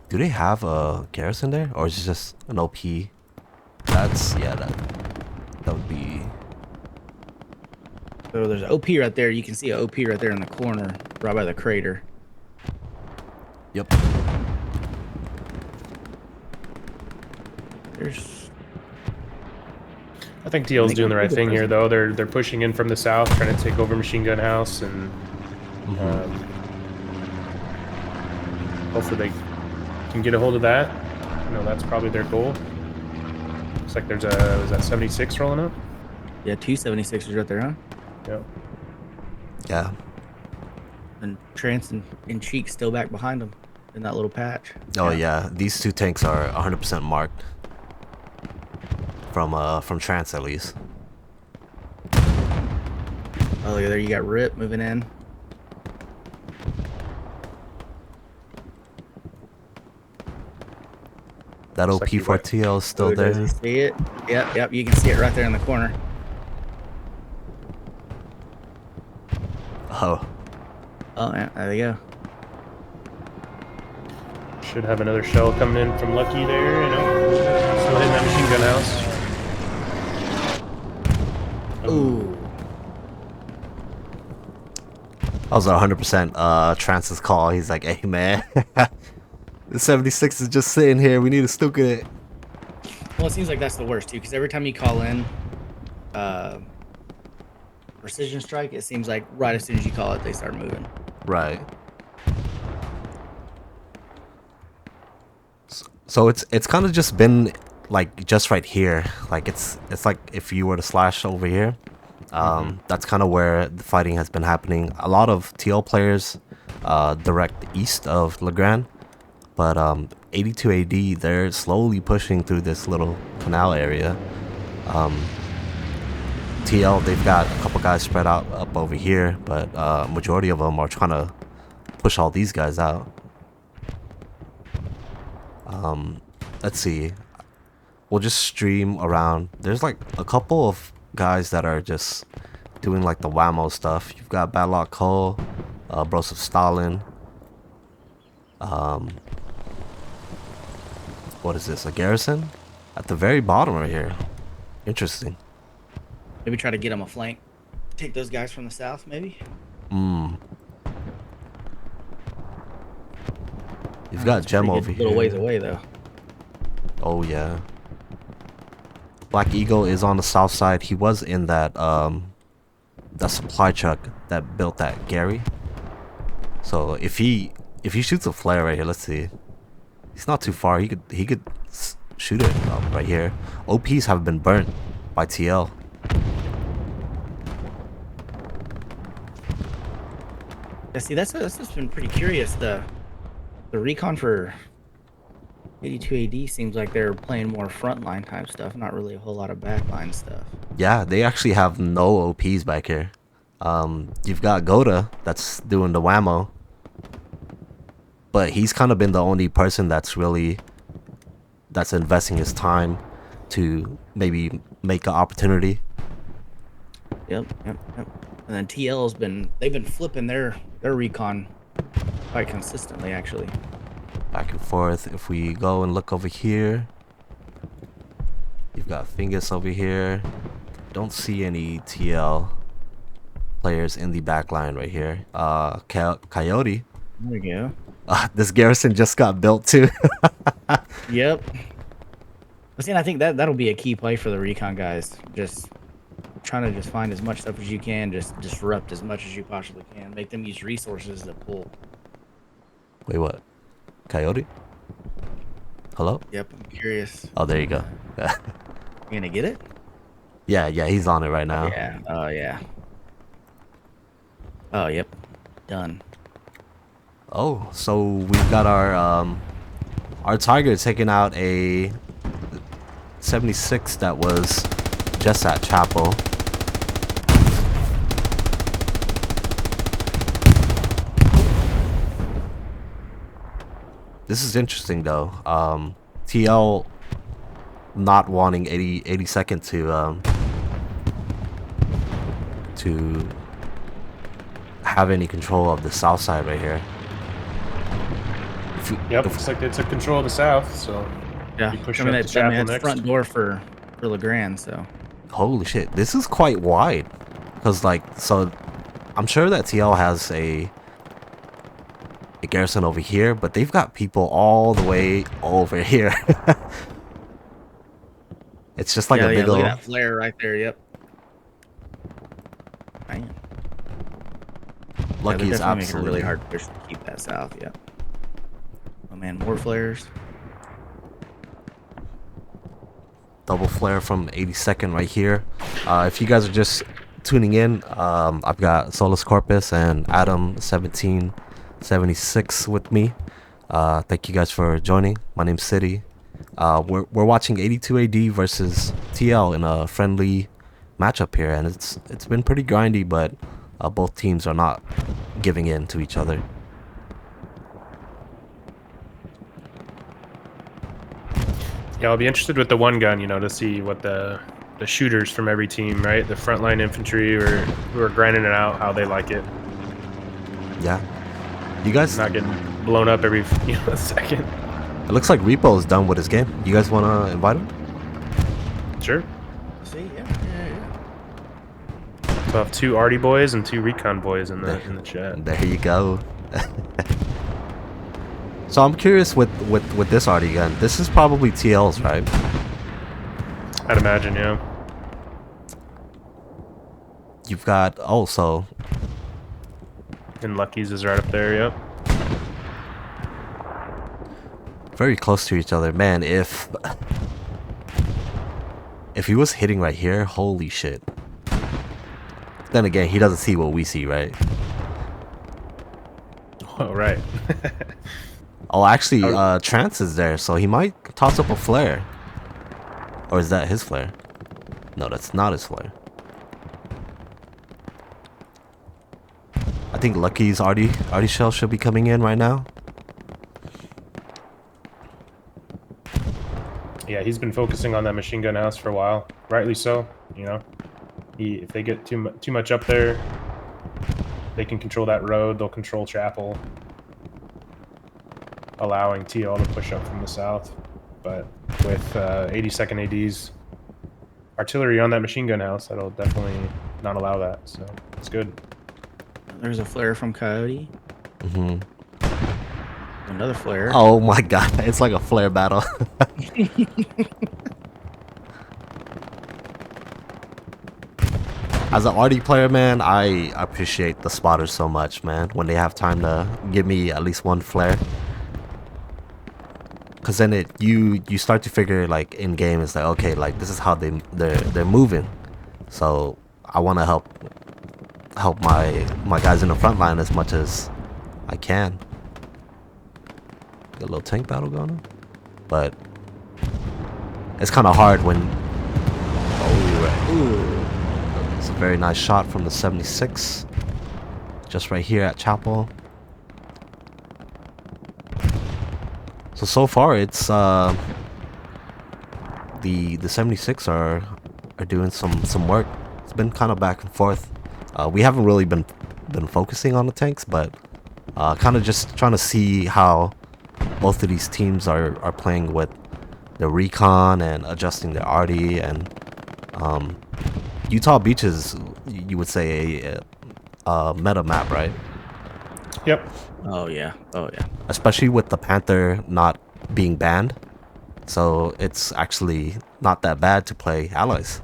Do they have a garrison there, or is it just an OP? That's, yeah, that would be. So there's an OP right there. You can see an OP right there in the corner, right by the crater. Yep. I think TL's doing the right thing here, though. They're pushing in from the south, trying to take over Machine Gun House, and hopefully they can get a hold of that. You know, that's probably their goal. Looks like there's a, is that 76 rolling up? Yeah, 276ers right there, huh? Yep. Yeah. And Trance and Cheek still back behind them in that little patch. Oh yeah, these two tanks are 100% marked from Trance at least. Oh, look, there you got Rip moving in. That OP for TL is still there. Does he see it? Yep, you can see it right there in the corner. Oh. Oh, yeah, there you go. Should have another shell coming in from Lucky there, you know. Still hitting that Machine Gun House. Ooh. That was 100% Trance's call. He's like, hey man, the 76 is just sitting here. We need to stuke it. Well, it seems like that's the worst too, because every time you call in precision strike, it seems like right as soon as you call it, they start moving. Right. So it's kind of just been like just right here. Like it's like if you were to slash over here, that's kind of where the fighting has been happening. A lot of TL players direct east of Legrand, but 82 AD, they're slowly pushing through this little canal area. TL, they've got a couple guys spread out up over here, but majority of them are trying to push all these guys out. let's see. We'll just stream around. There's like a couple of guys that are just doing like the whammo stuff. You've got Badlock Cole, Broseph Stalin. What is this? A garrison? At the very bottom right here. Interesting. Maybe try to get them a flank. Take those guys from the south, maybe. You've got Gem over Little here. ways away though. Oh yeah. Black Eagle is on the south side. He was in that that supply truck that built that Gary. So if he shoots a flare right here, let's see. He's not too far. He could shoot it right here. OPs have been burnt by TL. Yeah, see, that's just been pretty curious. The recon for 82 AD seems like they're playing more frontline type stuff, not really a whole lot of backline stuff. Yeah, they actually have no OPs back here. You've got Goda that's doing the whammo, but he's kind of been the only person that's investing his time to maybe make an opportunity. Yep. And then TL's they've been flipping their recon quite consistently actually. Back and forth. If we go and look over here, you've got Fingus over here. Don't see any TL players in the back line right here. Coyote. There we go. This garrison just got built too. Yep. But see, I think that'll be a key play for the recon guys. Just trying to just find as much stuff as you can, just disrupt as much as you possibly can. Make them use resources to pull. Wait, what? Coyote? Hello? Yep, I'm curious. Oh, there you go. You gonna get it? Yeah, he's on it right now. Yeah. Oh yeah. Oh yep. Done. Oh, so we've got our Tiger taking out a 76 that was just at Chapel. This is interesting though. TL not wanting 82nd to have any control of the south side right here. Looks like they took control of the south, so Yeah. you push I mean, up to Chapel that's next. front door for Legrand, so. Holy shit, this is quite wide. Because, like, so I'm sure that TL has a garrison over here, but they've got people all the way over here. It's just like a big look old. at that flare right there, yep. Man. Lucky is Making it absolutely really hard to push to keep that south, yep. Oh man, more flares. double flare from 82nd right here. If you guys are just tuning in, I've got SolusCorpus and Adam1776 with me. Thank you guys for joining. My name's Cidi. We're watching 82 AD versus TL in a friendly matchup here, and it's been pretty grindy, but both teams are not giving in to each other. Yeah, I'll be interested with the one gun, to see what the shooters from every team, right? The frontline infantry or who are grinding it out, how they like it. Yeah. You guys Not getting blown up every second. It looks like Repo is done with his game. You guys want to invite him? Sure. See, yeah. So I have 2 Arty boys and 2 Recon boys in the chat. There you go. So I'm curious with this Arty gun. This is probably TL's, right? I'd imagine, yeah. You've got also. And Lucky's is right up there, yep. Very close to each other, man. If he was hitting right here, holy shit. Then again, he doesn't see what we see, right? Oh, right. Oh, actually, Trance is there, so he might toss up a flare. Or is that his flare? No, that's not his flare. I think Lucky's Arty shell should be coming in right now. Yeah, he's been focusing on that machine gun house for a while. Rightly so, you know. If they get too much up there, they can control that road. They'll control Chapel, allowing TL to push up from the south. But with 82nd AD's artillery on that machine gun house, that'll definitely not allow that. So it's good. There's a flare from Coyote. Mm-hmm. Another flare. Oh my god, it's like a flare battle. As an Arty player, man, I appreciate the spotters so much, man. When they have time to give me at least one flare, cause then you start to figure like in game, it's like, okay, like this is how they're moving. So I want to help my guys in the front line as much as I can. Got a little tank battle going on, but it's kind of hard when. It's a very nice shot from the 76, just right here at Chapel. So far it's the 76 are doing some work. It's been kind of back and forth. We haven't really been focusing on the tanks, but kind of just trying to see how both of these teams are playing with the recon and adjusting their arty. And Utah Beach is, you would say, a meta map, right? Yep. Oh yeah. Especially with the Panther not being banned, so it's actually not that bad to play allies.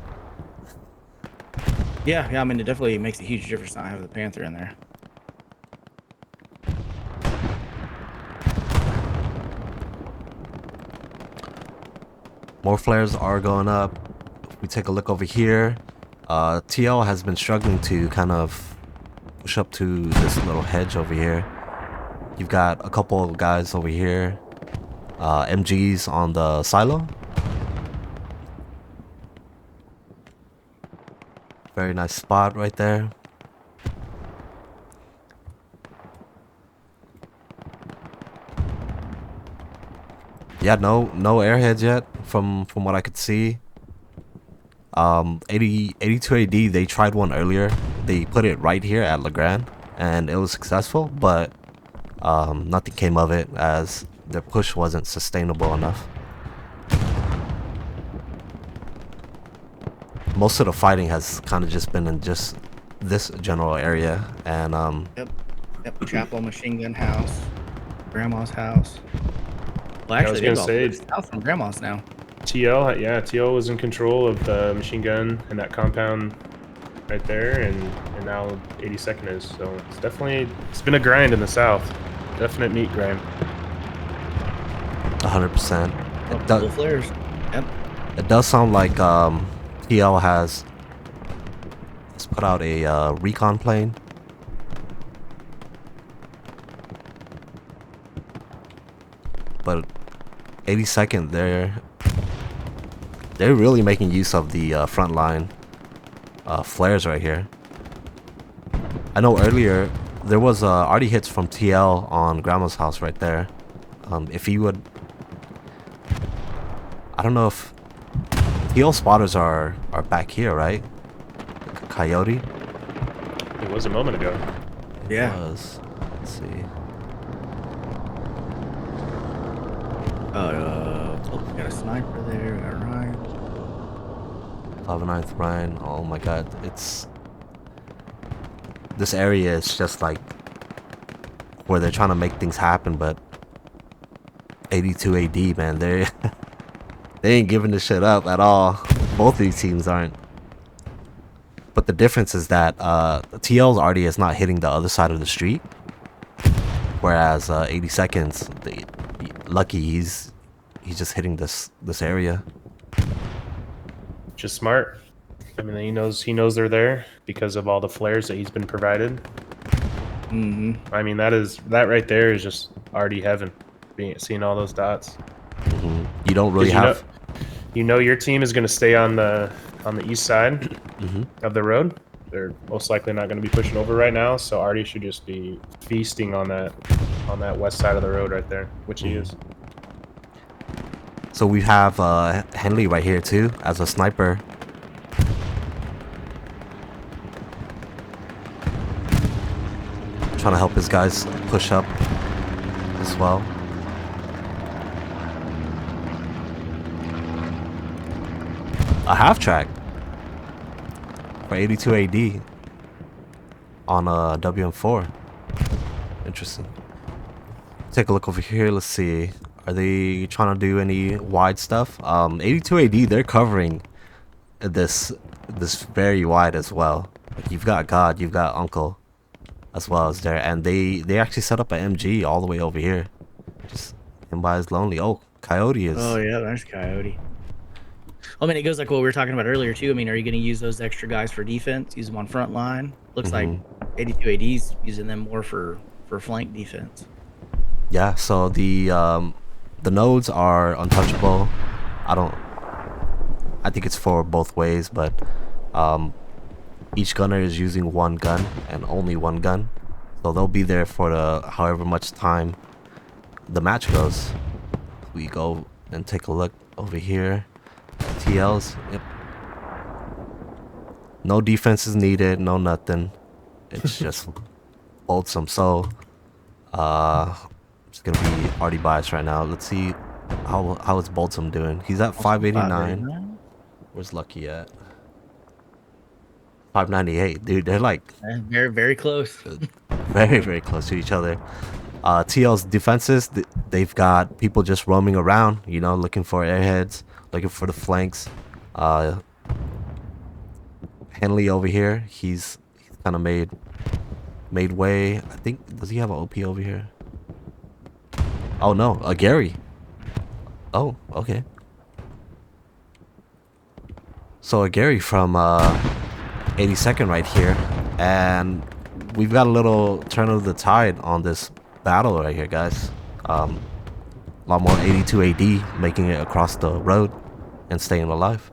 Yeah. I mean, it definitely makes a huge difference not having the Panther in there. More flares are going up. If we take a look over here, TL has been struggling to kind of push up to this little hedge over here. You've got a couple of guys over here, MGs on the silo. Very nice spot right there. Yeah, no airheads yet from what I could see. 82 AD, they tried one earlier. They put it right here at Legrand and it was successful, but nothing came of it as their push wasn't sustainable enough. Most of the fighting has kind of just been in just this general area, and Yep. Chapel machine gun house, Grandma's house. Well, I was actually, gonna they've say- all south from Grandma's now. TL was in control of the machine gun and that compound right there, and now 82nd is. So it's been a grind in the south. Definite meat grind. 100%. Full flares. Yep. It does sound like TL has put out a recon plane. But 82nd, they're really making use of the front line flares right here. I know earlier there was arty hits from TL on Grandma's house right there. If he would, I don't know if TL spotters are back here, right? Coyote. It was a moment ago. Yeah. Was. Let's see. We got a sniper there. We got Ryan. 9th Ryan. Oh my god, this area is just like where they're trying to make things happen, but 82 AD, man, they ain't giving this shit up at all. Both of these teams aren't. But the difference is that TL's arty is not hitting the other side of the street, whereas 82nd's lucky he's just hitting this area. Just smart. I mean, he knows they're there because of all the flares that he's been provided. Mm-hmm. I mean, that right there is just arty heaven. Seeing all those dots. Mm-hmm. You don't really have. You know your team is going to stay on the east side Mm-hmm. of the road. They're most likely not going to be pushing over right now, so arty should just be feasting on that west side of the road right there, which he is. So we have Henley right here too as a sniper. Trying to help his guys push up as well. A half track for 82 AD on a WM4. Interesting. Take a look over here. Let's see. Are they trying to do any wide stuff? 82 AD, they're covering this very wide as well. Like you've got God, you've got Uncle, as well as there, and they actually set up an MG all the way over here. Just him by his lonely. Oh, Coyote is. Oh yeah, there's Coyote. I mean, it goes like what we were talking about earlier too. I mean, are you going to use those extra guys for defense? Use them on front line. Looks like 82 AD's using them more for flank defense. Yeah. So the nodes are untouchable. I think it's for both ways, but each gunner is using one gun and only one gun, so they'll be there for the however much time the match goes. We go and take a look over here. TLs. Yep. No defense is needed. No nothing. It's just Boltsum. So it's gonna be Arty bias right now. Let's see how is Boltsum doing. He's at 589. Where's Lucky at? 598. Dude, they're like Very, very close. very, very close to each other. TL's defenses, they've got people just roaming around, you know, looking for airheads, looking for the flanks. Henley over here, he's kind of made way. I think, does he have an OP over here? Oh no, Gary. Oh, okay. So Gary from 82nd right here, and we've got a little turn of the tide on this battle right here, guys. A lot more 82 AD making it across the road and staying alive.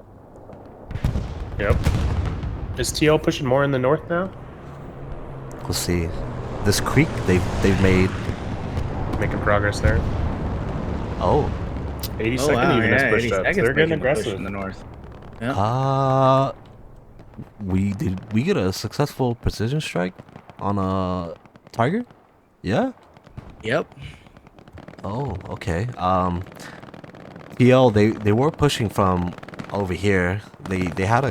Yep. Is TL pushing more in the north now? Let's see. This creek they've made. Making progress there. Oh. 82nd even has pushed up. They're getting aggressive in the north. Yeah. We get a successful precision strike on a Tiger? Yeah? Yep. Oh, okay. TL they were pushing from over here. They have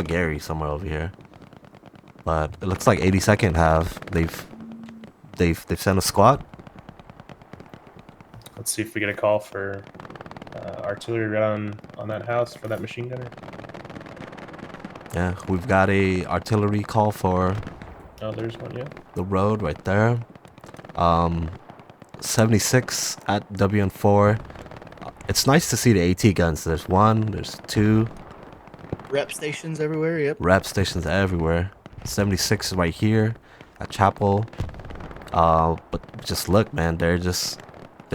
a Gary somewhere over here. But it looks like 82nd they've sent a squad. Let's see if we get a call for artillery right on that house for that machine gunner. Yeah, we've got a artillery call for Oh, there's one, yeah. the road right there. 76 at WN4. It's nice to see the AT guns. There's one, there's two. Rep stations everywhere. Yep. Rep stations everywhere. 76 is right here at Chapel. But just look, man, they're just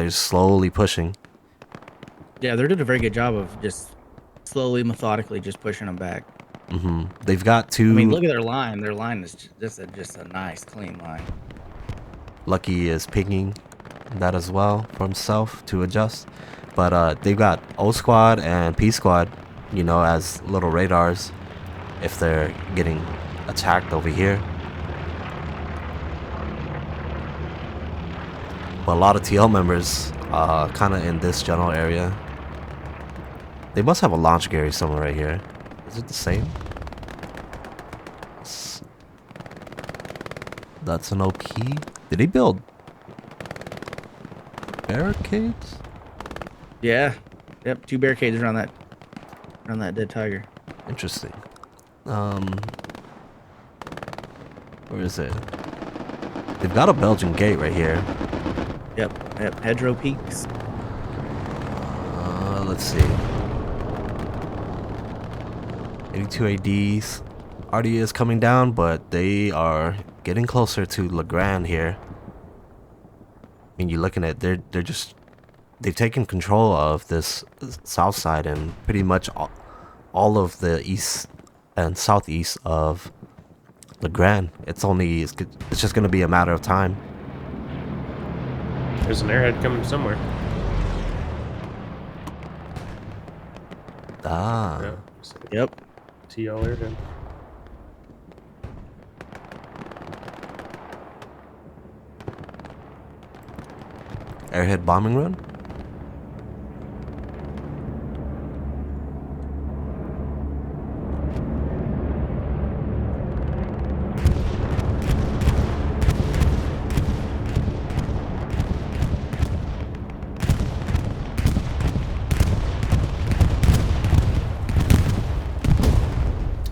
slowly pushing. Yeah, they're doing a very good job of just slowly, methodically, just pushing them back. They've got two. I mean, look at their line. Their line is just a nice, clean line. Lucky is pinging that as well for himself to adjust. But they've got O squad and P squad, you know, as little radars if they're getting attacked over here. But a lot of TL members kind of in this general area. They must have a launch Gary somewhere right here. Is it the same? That's an OP. Did he build barricades? Yeah. Yep. 2 barricades around that dead tiger. Interesting. Where is it? They've got a Belgian gate right here. Yep. Yep. Hedgerow Peaks. Let's see. 82 ADs. Arty is coming down, but they are getting closer to Legrand here. I mean, you're looking at they've taken control of this south side and pretty much all of the east and southeast of Legrand. It's just gonna be a matter of time. There's an airhead coming somewhere. Ah. Yeah. So Yep. TL airhead. Airhead bombing run?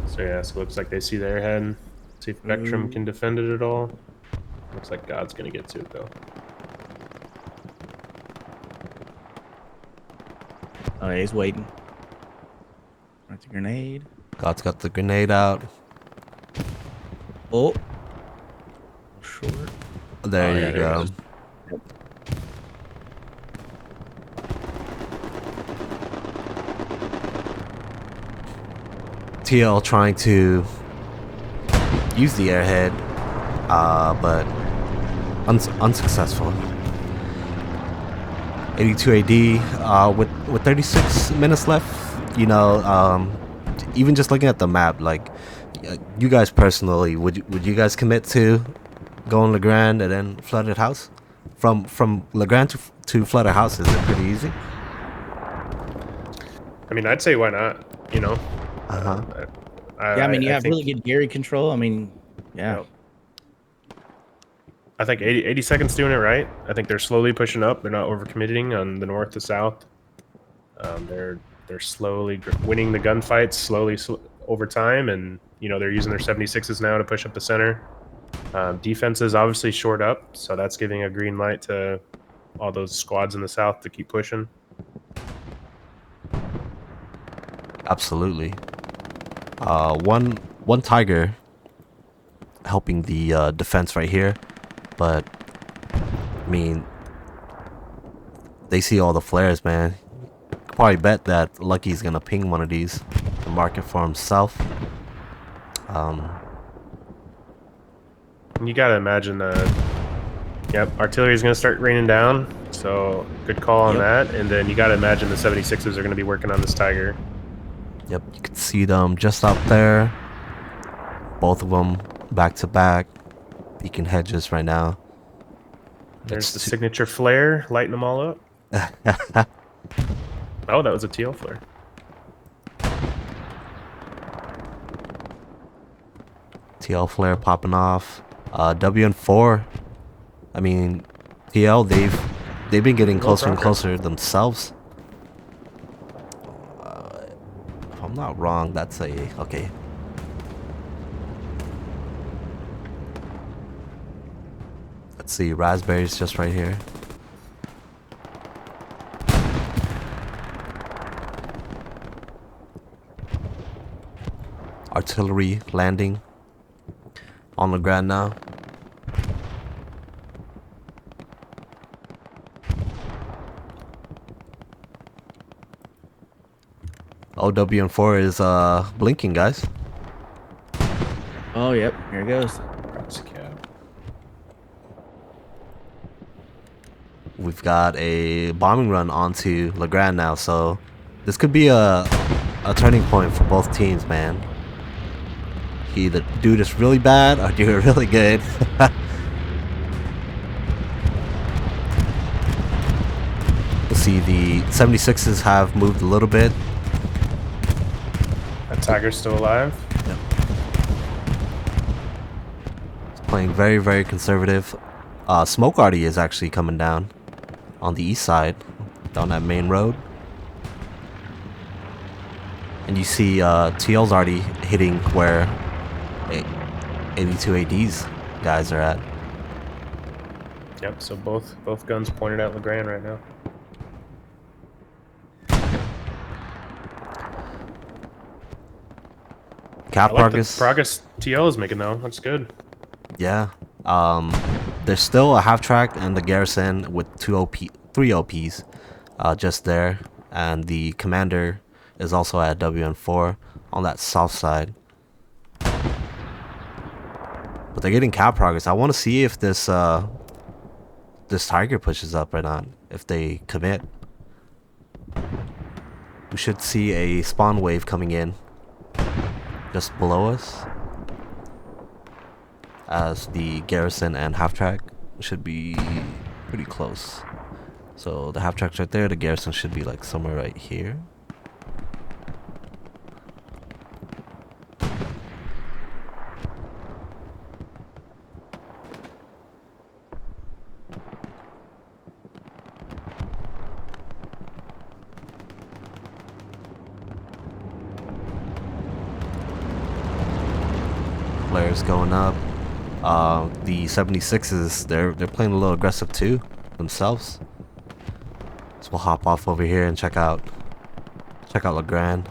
So yeah, so it looks like they see the airhead. See if Spectrum can defend it at all. Looks like God's gonna get to it though. Oh, yeah, he's waiting. That's a grenade. God's got the grenade out. Oh. Short. There Oh, you yeah, there go. it goes. TL trying to use the airhead, but unsuccessful. 82 AD with 36 minutes left. You know, even just looking at the map, like you guys personally, would you guys commit to going Legrand and then Flooded House? From Legrand to Flooded House, is it pretty easy? I mean, I'd say why not? You know. Uh-huh. Yeah, I mean, you have think, really good Gary control. I mean, yeah. Yep. I think 80 seconds doing it right. I think they're slowly pushing up. They're not overcommitting on the north to south. They're slowly winning the gunfights slowly over time, and you know they're using their 76s now to push up the center. Defense is obviously short up, so that's giving a green light to all those squads in the south to keep pushing. Absolutely. One Tiger helping the defense right here, but I mean, they see all the flares, man. Probably bet that Lucky's gonna ping one of these to mark it for himself. You gotta imagine that. Yep, artillery is gonna start raining down, so good call on that. And then you gotta imagine the 76s are gonna be working on this Tiger. Yep, you can see them just out there. Both of them back to back, beacon hedges right now. There's the signature flare, lighting them all up. Oh, that was a TL flare. TL flare popping off. WN4. I mean, TL they've been getting closer and closer themselves. If I'm not wrong, that's a okay. Let's see, Raspberry's just right here. Artillery landing on the ground now. OWN4 is blinking, guys. Oh, yep. Here it goes. We've got a bombing run onto Legrand now, so this could be a turning point for both teams, man. He either do this really bad or do it really good. We'll see, the 76s have moved a little bit. That Tiger's still alive. Yep. It's playing very, very conservative. Smoke Arty is actually coming down on the east side, down that main road. And you see TL's already hitting where 82 AD's guys are at. Yep, so both guns pointed at Legrand right now. Cap I like progress. the progress TL is making though. That's good. Yeah. There's still a half track and the garrison with three OPs just there, and the commander is also at WN4 on that south side. But they're getting cap progress. I want to see if this Tiger pushes up or not, if they commit. We should see a spawn wave coming in just below us, as the garrison and half track should be pretty close. So the half track's right there, the garrison should be like somewhere right here. Players going up. The 76s, they're playing a little aggressive too themselves. So we'll hop off over here and check out LeGrand.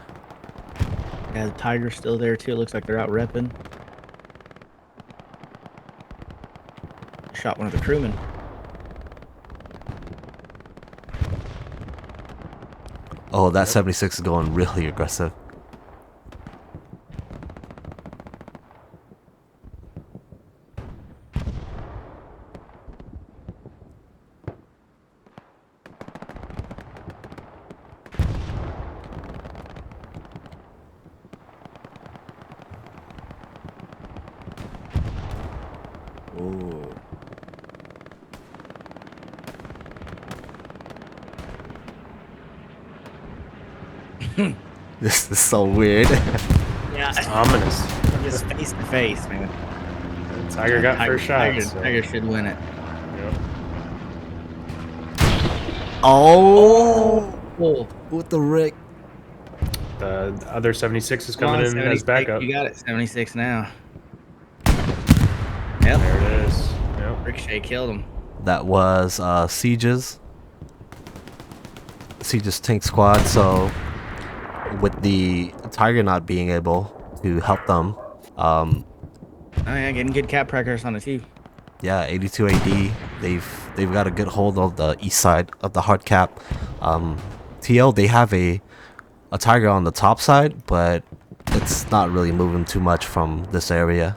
Yeah, the Tiger's still there too. It looks like they're out repping. Shot one of the crewmen. Oh, that 76 is going really aggressive. Ooh. This is so weird. Yeah, Ominous. just face to face, man. Tiger got first shot. Tiger, so, Tiger should win it. yep. Oh, Cool. with the Rick. The other 76 is Come coming on, in as 76, backup. You got it. 76 now. Yep. There it is. Yep. Ricochet killed him. That was Siege's tank squad. So with the Tiger not being able to help them, Oh yeah, getting good cap progress on it too. yeah, 82 AD. They've got a good hold of the east side of the hard cap. TL, they have a Tiger on the top side, but it's not really moving too much from this area.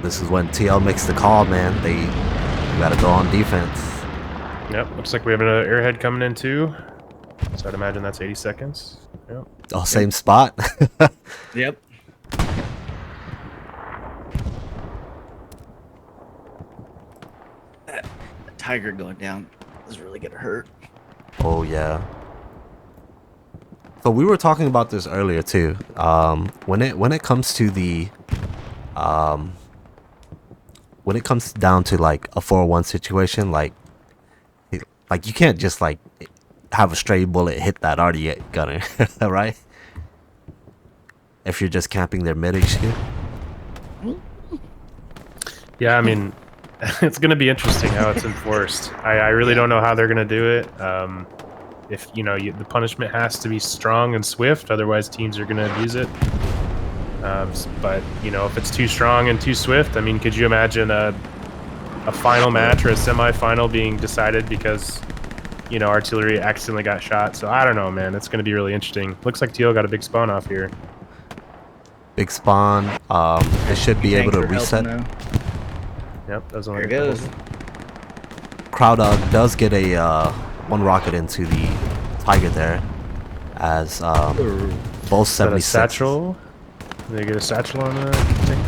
This is when TL makes the call, man. They gotta go on defense. Yep. Looks like we have another airhead coming in too. So I'd imagine that's 80 seconds. Yep. Oh, same spot. Yep. That Tiger going down is really gonna hurt. Oh yeah. So we were talking about this earlier too. When it comes to the when it comes down to like a 4-1 situation, like you can't just like have a stray bullet hit that Arty gunner, right? If you're just camping their mid HQ. Yeah, I mean, it's going to be interesting how it's enforced. I really don't know how they're going to do it. If, you know, the punishment has to be strong and swift, otherwise teams are going to abuse it. But, you know, if it's too strong and too swift, I mean, could you imagine a final match or a semi-final being decided because, you know, artillery accidentally got shot? So I don't know, man. It's going to be really interesting. Looks like Teal got a big spawn off here. Big spawn. They should be able to reset. Yep, that was only There it a goes. Crowd does get a one rocket into the Tiger there, as both Is that a 76. satchel? Did they get a satchel on the tank?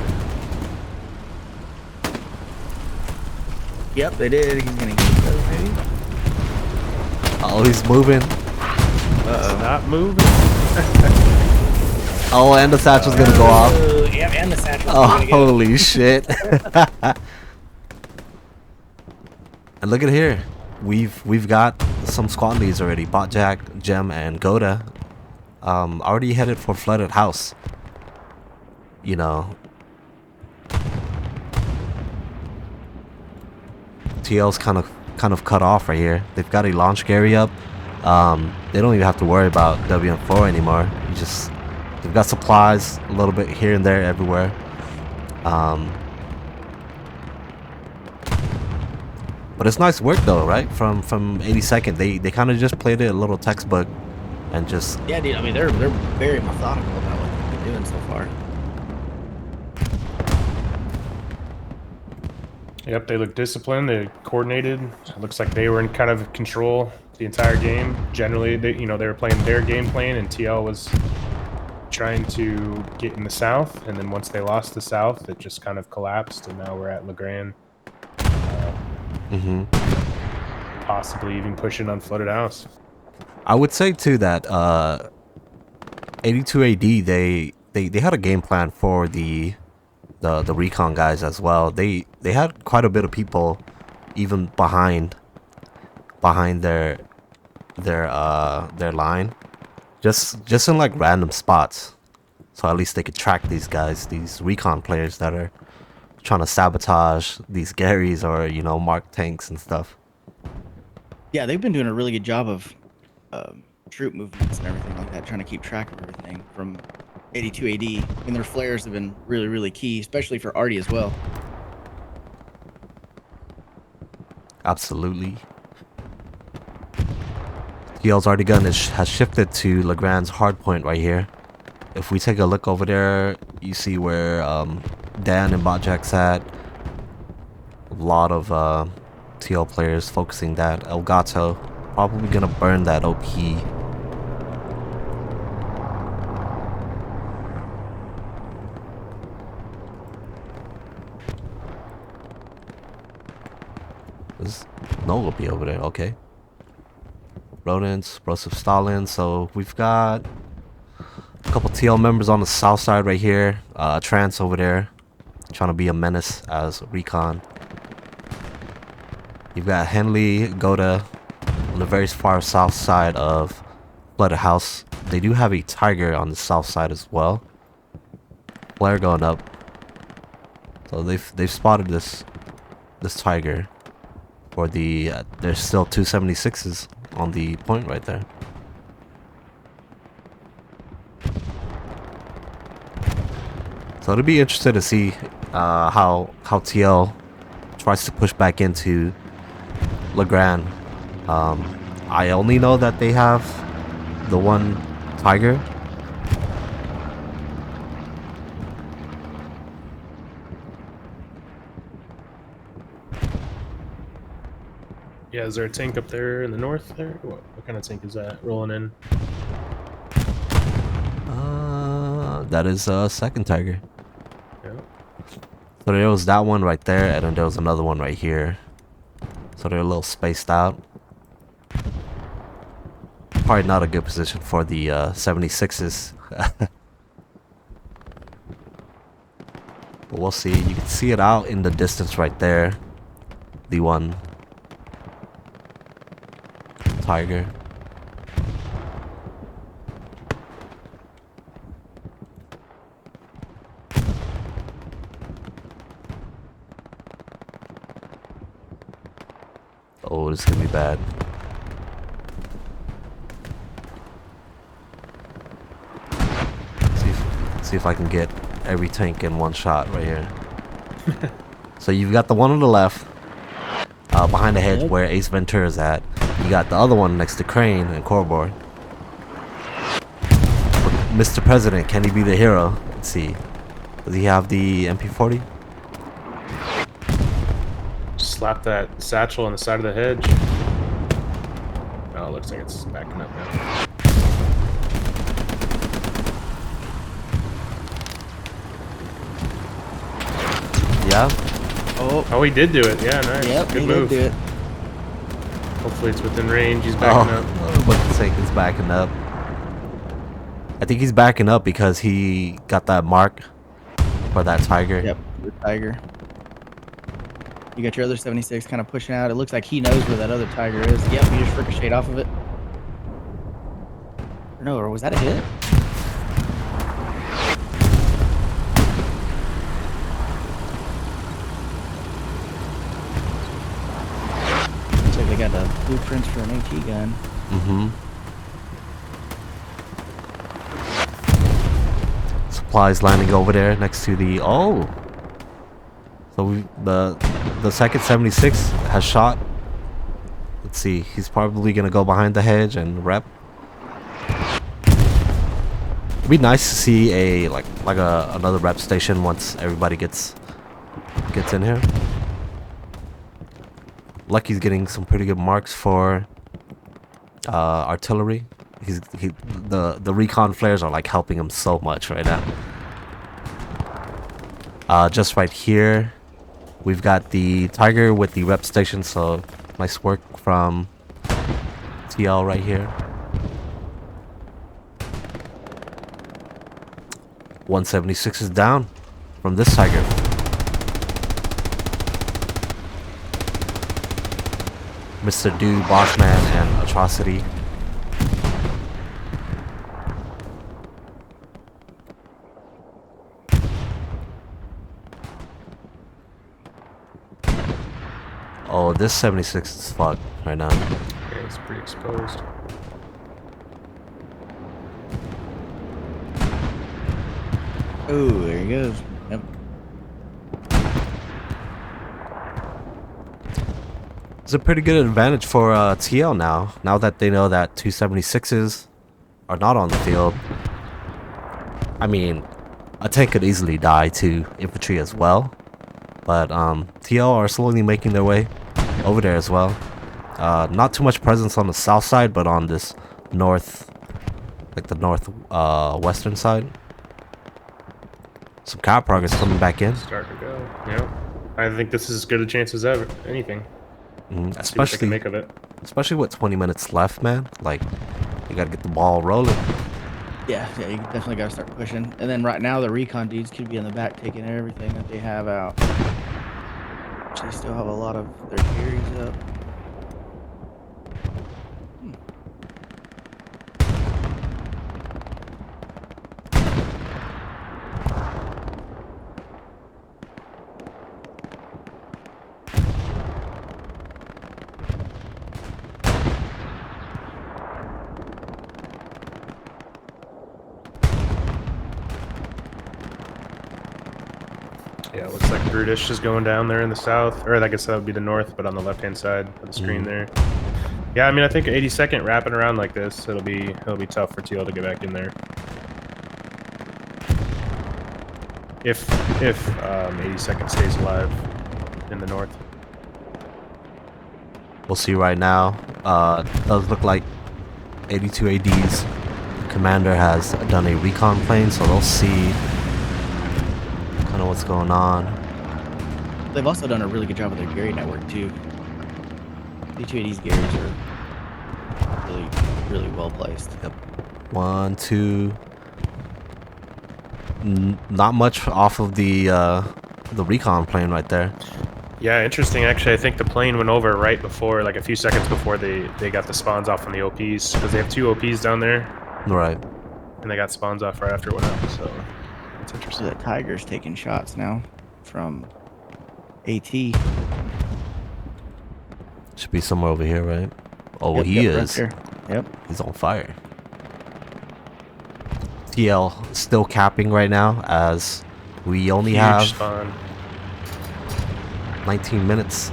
Yep, they did. He's gonna get those, maybe. Oh, he's moving. Stop moving. Oh, and the satchel's gonna go off. Yep, and the satchel. Oh, holy shit! And look at here, we've got some squad leads already. Botjack, Gem, and Goda, already headed for flooded house. You know, TL's kind of cut off right here. They've got a launch Gary up. They don't even have to worry about WM4 anymore. They've got supplies a little bit here and there everywhere. But it's nice work though, right? From 82nd, they kind of just played it a little textbook, and just Yeah, dude. I mean, they're very methodical about what they've been doing so far. Yep, they look disciplined. They coordinated. It looks like they were in kind of control the entire game. Generally, they were playing their game plan, and TL was trying to get in the south. And then once they lost the south, it just kind of collapsed. And now we're at Legrand, possibly even pushing on Flooded House. I would say too that 82 AD they had a game plan for the recon guys as well. They had quite a bit of people even behind their line, just in like random spots, so at least they could track these guys, these recon players that are trying to sabotage these Garys or mark tanks and stuff. Yeah, they've been doing a really good job of troop movements and everything like that, trying to keep track of everything from 82 AD. I mean, their flares have been really, really key, especially for Arty as well. Absolutely. TL's Arty Gun has shifted to Legrand's hardpoint right here. If we take a look over there, you see where Dan and Botjack's at. A lot of TL players focusing that. Elgato probably gonna burn that OP. There's no OP over there. Okay. Rodents, Broseph Stalin. So we've got a couple TL members on the south side right here. Trance over there, trying to be a menace as recon. You've got Henley, Goda on the very far south side of Flooded House. They do have a Tiger on the south side as well. Flare going up. So they've spotted this Tiger. For the there's still 276s on the point right there. So it'll be interesting to see how TL tries to push back into Legrand. I only know that they have the one Tiger. Yeah, is there a tank up there in the north there? What kind of tank is that rolling in? That is a second Tiger. Yeah. So there was that one right there, and then there was another one right here. So they're a little spaced out. Probably not a good position for the 76s. But we'll see. You can see it out in the distance right there. The one Tiger. Oh, this is gonna be bad. See if I can get every tank in one shot right here. So you've got the one on the left, behind the hedge where Ace Ventura is at. You got the other one next to Crane and Corboard. Mr. President, can he be the hero? Let's see. Does he have the MP40? Slap that satchel on the side of the hedge. Oh, it looks like it's backing up now. Yeah. Oh, he did do it. Yeah, nice. Yep, Good he move. did do it. Hopefully it's within range. He's backing up. What the sake is backing up? I think he's backing up because he got that mark for that Tiger. Yep, the Tiger. You got your other 76 kind of pushing out. It looks like he knows where that other Tiger is. Yep, you just ricocheted off of it. No, or was that a hit? Looks like they got the blueprints for an AT gun. Supplies landing over there next to the So the second 76 has shot. Let's see. He's probably gonna go behind the hedge and rep. It'd be nice to see a another rep station once everybody gets in here. Lucky's getting some pretty good marks for artillery. The recon flares are like helping him so much right now. Just right here, we've got the Tiger with the rep station, so nice work from TL right here. 176 is down from this Tiger. Mr. Do, Bossman, and Atrocity. Oh, this 76 is fucked right now. Yeah, it's pretty exposed. Oh, there he goes. Yep. It's a pretty good advantage for TL now that they know that 276s are not on the field. I mean, a tank could easily die to infantry as well, but TL are slowly making their way over there as well. Not too much presence on the south side, but on this north, like the western side. Some cap progress coming back in. Starting to go. Yep. I think this is as good a chance as ever. Anything. See what they Especially can make of it. Especially with 20 minutes left, man. Like, you gotta get the ball rolling. Yeah, you definitely got to start pushing. And then right now, the recon dudes could be in the back taking everything that they have out. They still have a lot of their carries up. Yeah, it looks like Brutish is going down there in the south, or I guess that would be the north, but on the left-hand side of the screen there. Yeah, I mean, I think 82nd wrapping around like this, it'll be tough for TL to get back in there. If 82nd stays alive in the north. We'll see right now. It does look like 82 AD's commander has done a recon plane, so they'll see kind of what's going on. They've also done a really good job with their Gary network too. The 280's Garys are really, really well placed. Yep. 1, 2. Not much off of the recon plane right there. Yeah, interesting. Actually, I think the plane went over right before, like a few seconds before they got the spawns off on the OPs, because they have 2 OPs down there. Right. And they got spawns off right after it went up, so it's So interesting. the Tiger's taking shots now from AT. Should be somewhere over here, right? Oh, Yep, he yep, right is. there. Yep. He's on fire. TL still capping right now, as we only Huge have spawn. 19 minutes.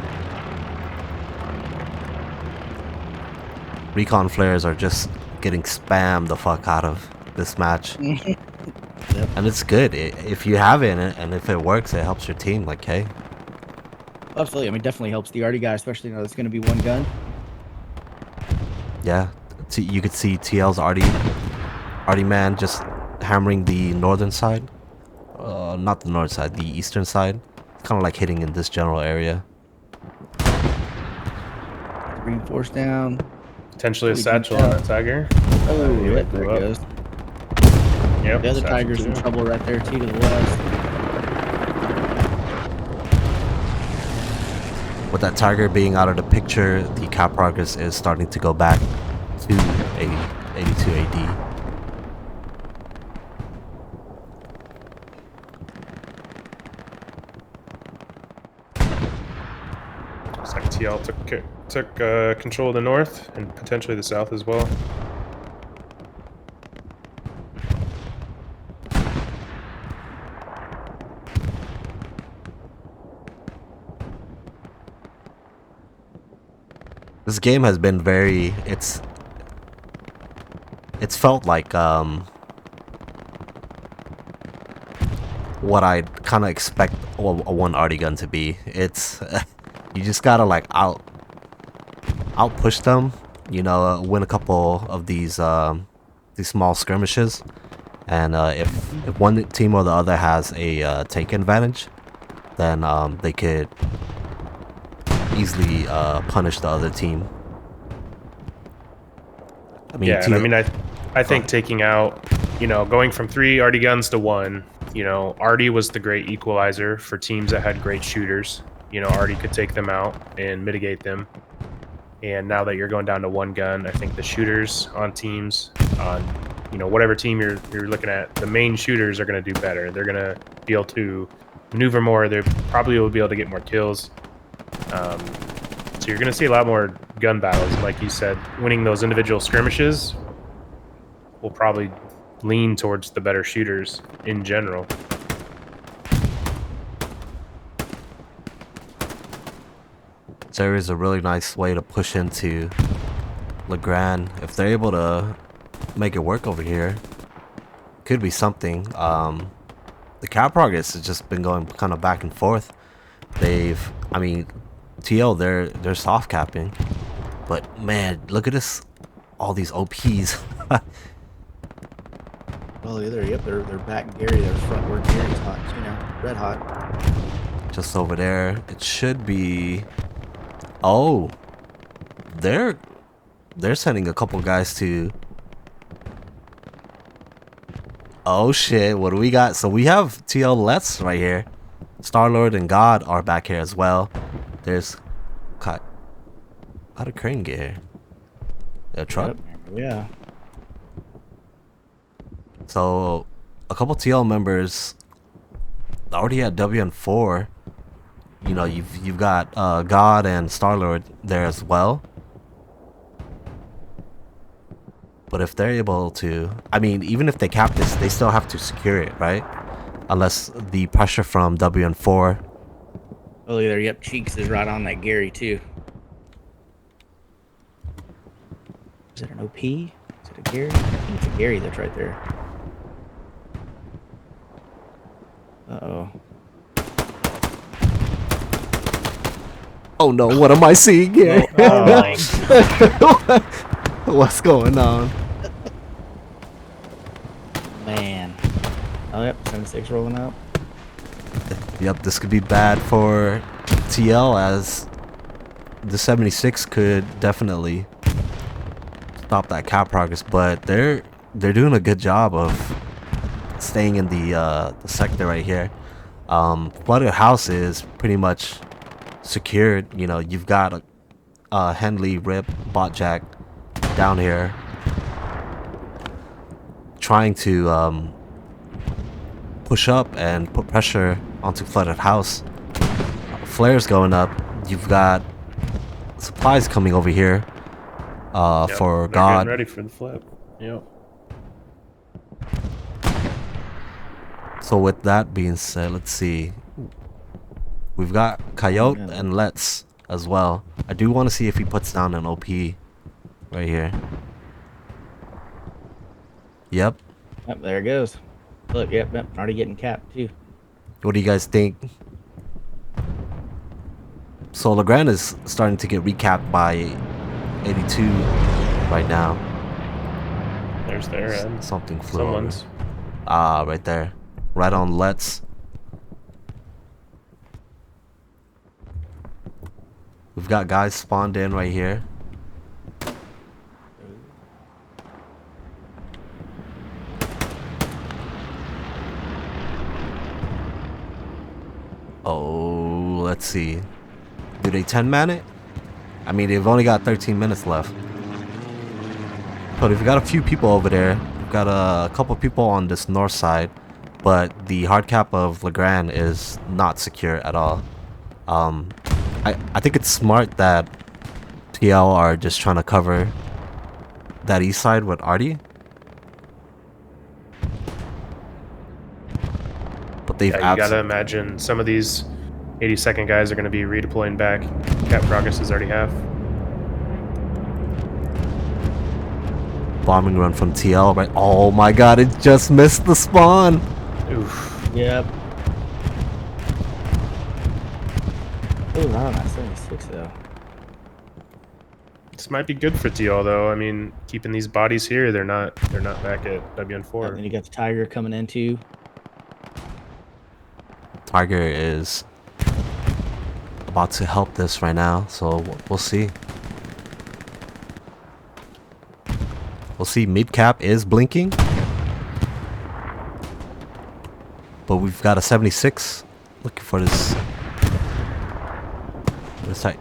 Recon flares are just getting spammed the fuck out of this match. Yep. And it's good. If you have it, and if it works, it helps your team. Like, hey. Absolutely. I mean, definitely helps the Arty guy, especially now it's going to be one gun. Yeah. You could see TL's Arty man just hammering the northern side. Not the north side, the eastern side. Kind of like hitting in this general area. Reinforce down. Potentially a We satchel can on tell. that Tiger. Oh, Yeah, yep, there blew it up. goes. Yep. The other satchel Tiger's in too. trouble right there, too, to the west. With that Tiger being out of the picture, the cap progress is starting to go back to 82 AD. Looks like TL took control of the north and potentially the south as well. This game has been very. It's felt like what I'd kind of expect a one Arty gun to be. It's you just gotta like outpush them. You know, win a couple of these small skirmishes, and if one team or the other has a take advantage, then they could easily punish the other team. I mean, Yeah, and I mean, I think taking out, you know, going from 3 Arty guns to 1, you know, Arty was the great equalizer for teams that had great shooters. You know, Arty could take them out and mitigate them. And now that you're going down to 1 gun, I think the shooters on teams, on, you know, whatever team you're looking at, the main shooters are going to do better. They're going to be able to maneuver more. They probably will be able to get more kills. So you're going to see a lot more gun battles. Like you said, winning those individual skirmishes will probably lean towards the better shooters in general. There is a really nice way to push into Legrand. If they're able to make it work over here, could be something. The cap progress has just been going kind of back and forth. I mean, TL, they're soft capping, but man, look at this, all these OPs. Well, they're back Gary. They're front where Gary's hot, you know, red hot. Just over there, it should be. Oh, they're sending a couple guys to. Oh shit! What do we got? So we have TL Let's right here. Star-Lord and God are back here as well. There's cut. How did Crane get here? A truck? Yep. Yeah. So a couple TL members already at WN4. You know, you've got God and Star-Lord there as well. But if they're able to, I mean, even if they cap this, they still have to secure it, right? Unless the pressure from WN4. Oh, there. Yep, Cheeks is right on that Gary too. Is it an OP? Is it a Gary? I think it's a Gary that's right there. Uh-oh. Oh no, what am I seeing here? Oh my. What's going on? Man. Oh, yep, 76 rolling out. Yep, this could be bad for TL, as the 76 could definitely stop that cap progress, but they're doing a good job of staying in the sector right here. Flooded house is pretty much secured. You know, you've got a Henley, Rip, Bot Jack down here trying to push up and put pressure onto flooded house. Flares going up. You've got supplies coming over here Yep, for they're God. getting ready for the flip. Yep. So with that being said, let's see. We've got Coyote and Let's as well. I do want to see if he puts down an OP right here. Yep. Yep, there it goes. Look, yep, already getting capped too. What do you guys think? So Legrand is starting to get recapped by 82 right now. There's their end. Something flew over. Someone's. Ah, right there. Right on Let's. We've got guys spawned in right here. Oh, let's see. Do they 10-man it? I mean, they've only got 13 minutes left. But we've got a few people over there. We've got a couple people on this north side. But the hard cap of Legrand is not secure at all. I think it's smart that TL are just trying to cover that east side with Arty. But they've Yeah, you gotta imagine some of these 82nd guys are gonna be redeploying back. Cap progress is already half. bombing run from TL, right? Oh my god, it just missed the spawn. Oof. Yep. Oh, not on that 76 though. This might be good for TL though. I mean, keeping these bodies here, they're not back at And WN4. then you got the Tiger coming in too. Tiger is about to help this right now, so we'll see. We'll see. Mid cap is blinking, but we've got a 76 looking for this. This tight.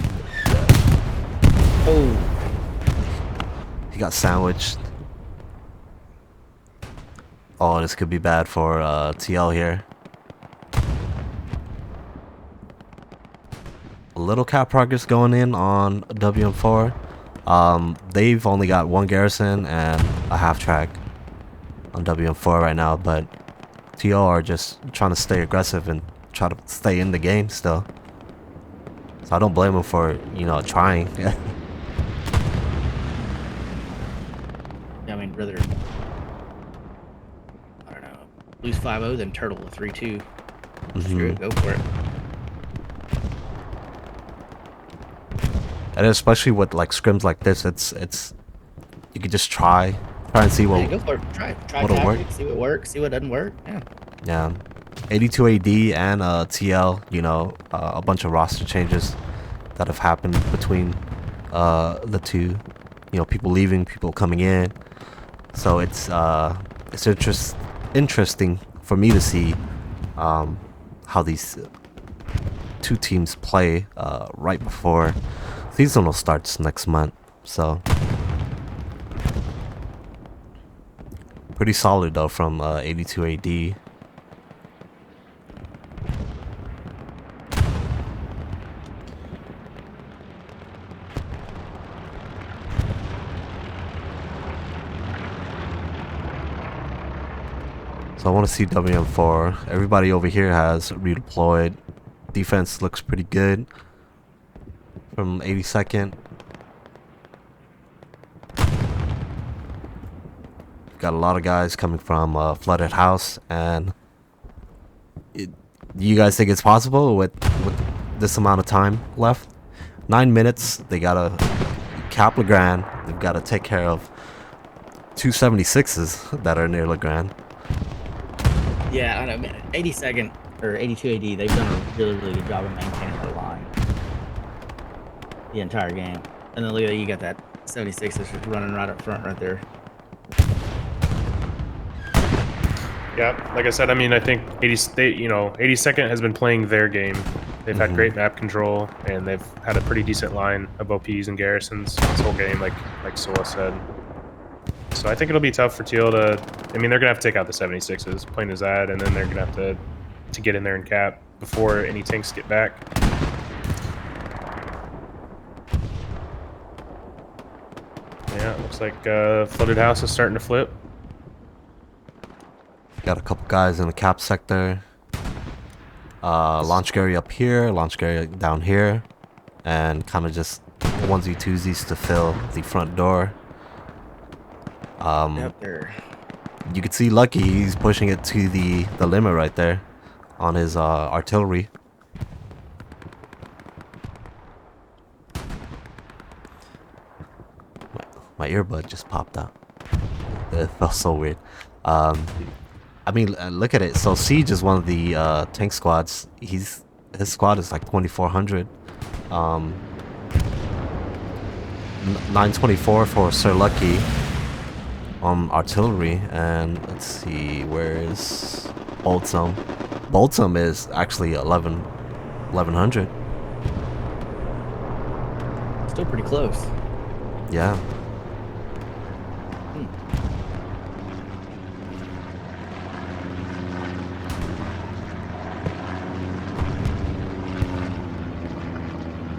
Oh, He got sandwiched. Oh, this could be bad for TL here. A little cap progress going in on WM4. They've only got one garrison and a half track on WM4 right now, but TL are just trying to stay aggressive and try to stay in the game still. So I don't blame them for, you know, trying. yeah, I mean, rather, I don't know, lose 5-0 than turtle a 3-2. Screw it, go for it. And especially with like scrims like this, it's you could just try and see what Yeah, go for it. Try what'll work. tactics, see what works, see what doesn't work. Yeah. Yeah, 82 AD and TL, you know, a bunch of roster changes that have happened between the two, you know, people leaving, people coming in. So it's interesting for me to see how these two teams play right before seasonal starts next month. So pretty solid though from 82 AD. So I want to see WM4. Everybody over here has redeployed. Defense looks pretty good from 82nd. Got a lot of guys coming from Flooded House, and you guys think it's possible with this amount of time left? 9 minutes. They gotta cap Legrand. They've got to take care of 276s that are near Legrand. Yeah, I don't know, man. 82nd or 82 AD, they've done a really, really good job of maintaining the line the entire game. And then look at that, you got that 76 that's just running right up front right there. Yeah, like I said, I mean, I think 82nd has been playing their game. They've had great map control, and they've had a pretty decent line of OPs and garrisons this whole game, like Sola said. So I think it'll be tough for Teal to. I mean, they're gonna have to take out the 76s, plain as that, and then they're gonna have to get in there and cap before any tanks get back. Yeah, it looks like Flooded House is starting to flip. Got a couple guys in the cap sector. Launch Gary up here, Launch Gary down here, and kind of just onesie twosies to fill the front door. Up there. You can see Lucky, he's pushing it to the limit right there on his artillery. My earbud just popped out. It felt so weird. I mean, look at it. So Siege is one of the tank squads. His squad is like 2,400. 924 for Sir Lucky on artillery, and let's see, where is Boltzum? Boltzum is actually 1100. Still pretty close. Yeah.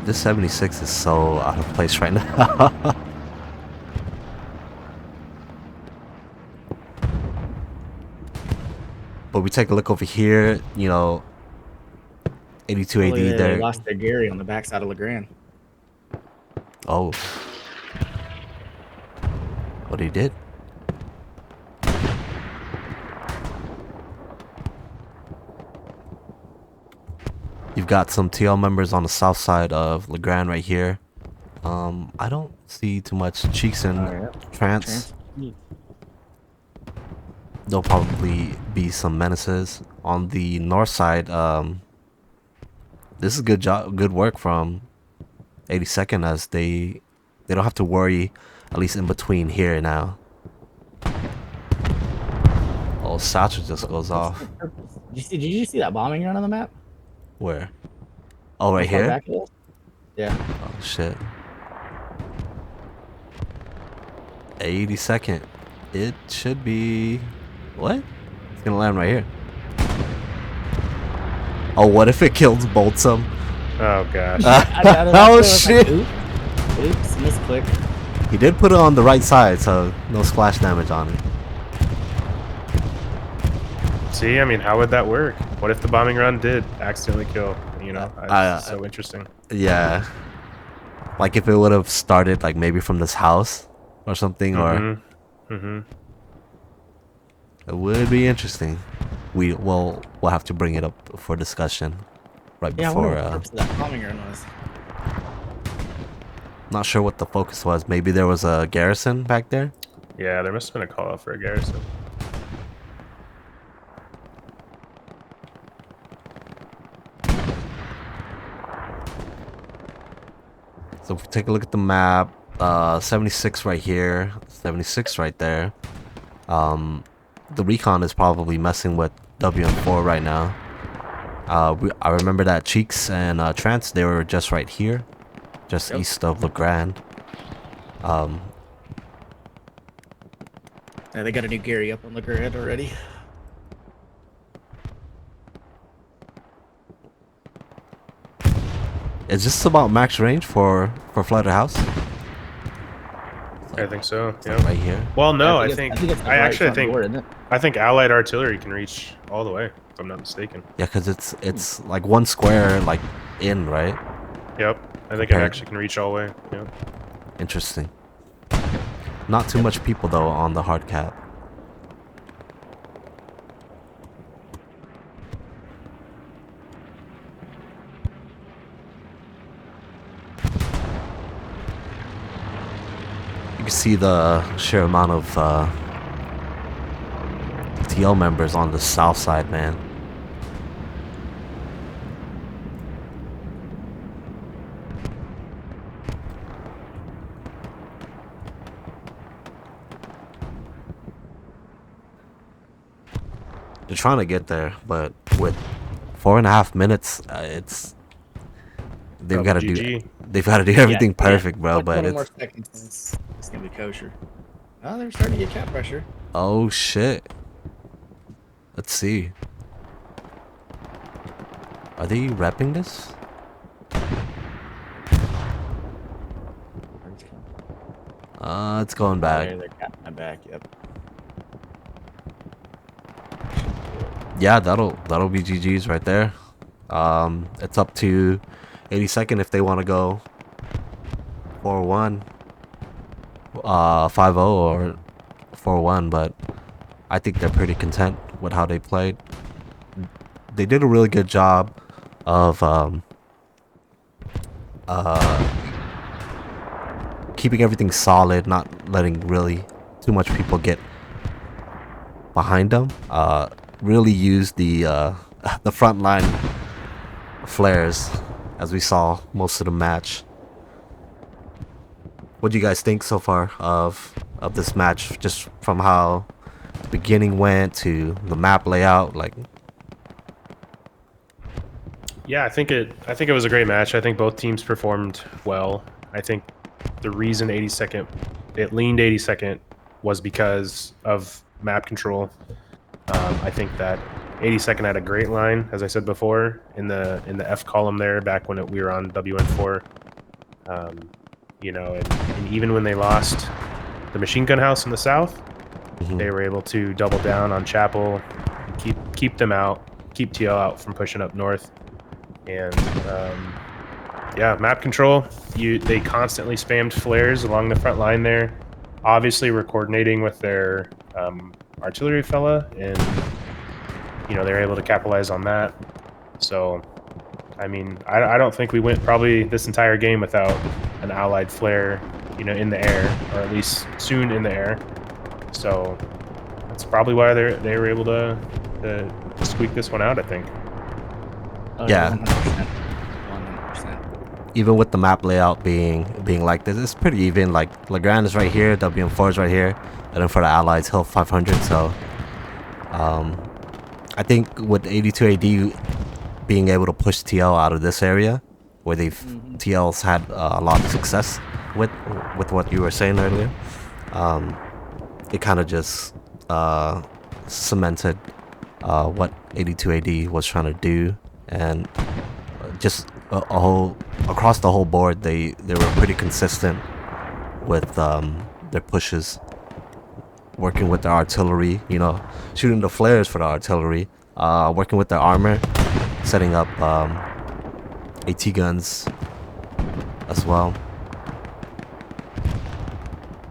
This 76 is so out of place right now. But we take a look over here, you know, 82 AD yeah, there. They lost their Gary on the backside of Legrand. Oh. What he did? You've got some TL members on the south side of Legrand right here. I don't see too much Cheeks and Trance. There'll probably be some menaces on the north side. This is good work from 82nd, as they don't have to worry, at least in between here now. Oh, Satchel just goes off. Did you see that bombing run on the map? Where? Oh, right How far here? back it is? Yeah. Oh shit. 82nd. It should be. What? It's gonna land right here. Oh, what if it kills Boltsum? Oh gosh. Oh shit! Oops, misclick. He did put it on the right side, so no splash damage on it. See, I mean, how would that work? What if the bombing run did accidentally kill? You know, it's so interesting. Yeah. Like if it would have started like maybe from this house or something, or it would be interesting. We'll have to bring it up for discussion right Yeah, before. what the purpose of that bombing run was. Not sure what the focus was. Maybe there was a garrison back there. Yeah, there must have been a call out for a garrison. So if we take a look at the map, 76 right here, 76 right there. The recon is probably messing with WM4 right now. I remember that Cheeks and Trance, they were just right here, just east of LeGrand. Yeah, they got a new Gary up on the grid already. Is this about max range for Flutter House? I think so. It's Yeah. like right here. Well, no, I I think think it's the I right actually front think door, isn't it? I think Allied artillery can reach all the way, if I'm not mistaken. Yeah, because it's like one square like in, right? Yep. I think it Compared- actually can reach all the way. Yeah. Interesting. Not too much people though on the hard cap. You can see the sheer amount of TL members on the south side, man. They're trying to get there, but with 4.5 minutes, they've got to do GG. everything perfect, bro. Like But 20 more it's seconds. It's gonna be kosher. Oh, they're starting to get cap pressure. oh shit. Let's see. Are they repping this? It's going Oh, back. they're capping my back. Yep. Yeah, that'll be GG's right there. It's up to 82nd if they want to go 4-1, 5-0 or 4-1, but I think they're pretty content with how they played. They did a really good job of keeping everything solid, not letting really too much people get behind them. Really used the front line flares, as we saw most of the match. What do you guys think so far of this match, just from how the beginning went to the map layout? Like, Yeah, I think it was a great match. I think both teams performed well. I think the reason 82nd it leaned 82nd was because of map control. I think that 82nd had a great line, as I said before, in the F column there back when we were on WN4. You know, and even when they lost the machine gun house in the south, they were able to double down on Chapel, keep them out, keep TL out from pushing up north. And yeah, map control. They constantly spammed flares along the front line there. Obviously, we're coordinating with their artillery fella, and you know they're able to capitalize on that. So, I mean, I don't think we went probably this entire game without an allied flare, in the air, or at least soon in the air. So that's probably why they were able to squeak this one out, I think. Yeah. 100%. Even with the map layout being like this, it's pretty even. Like Legrand is right here, WM4 is right here, and then for the allies, Hill 500. So I think with 82 AD being able to push TL out of this area, where TL's had a lot of success with what you were saying earlier, it kind of just cemented what 82 AD was trying to do, and just across the whole board, they were pretty consistent with their pushes, working with their artillery, shooting the flares for the artillery, working with their armor, setting up AT guns as well.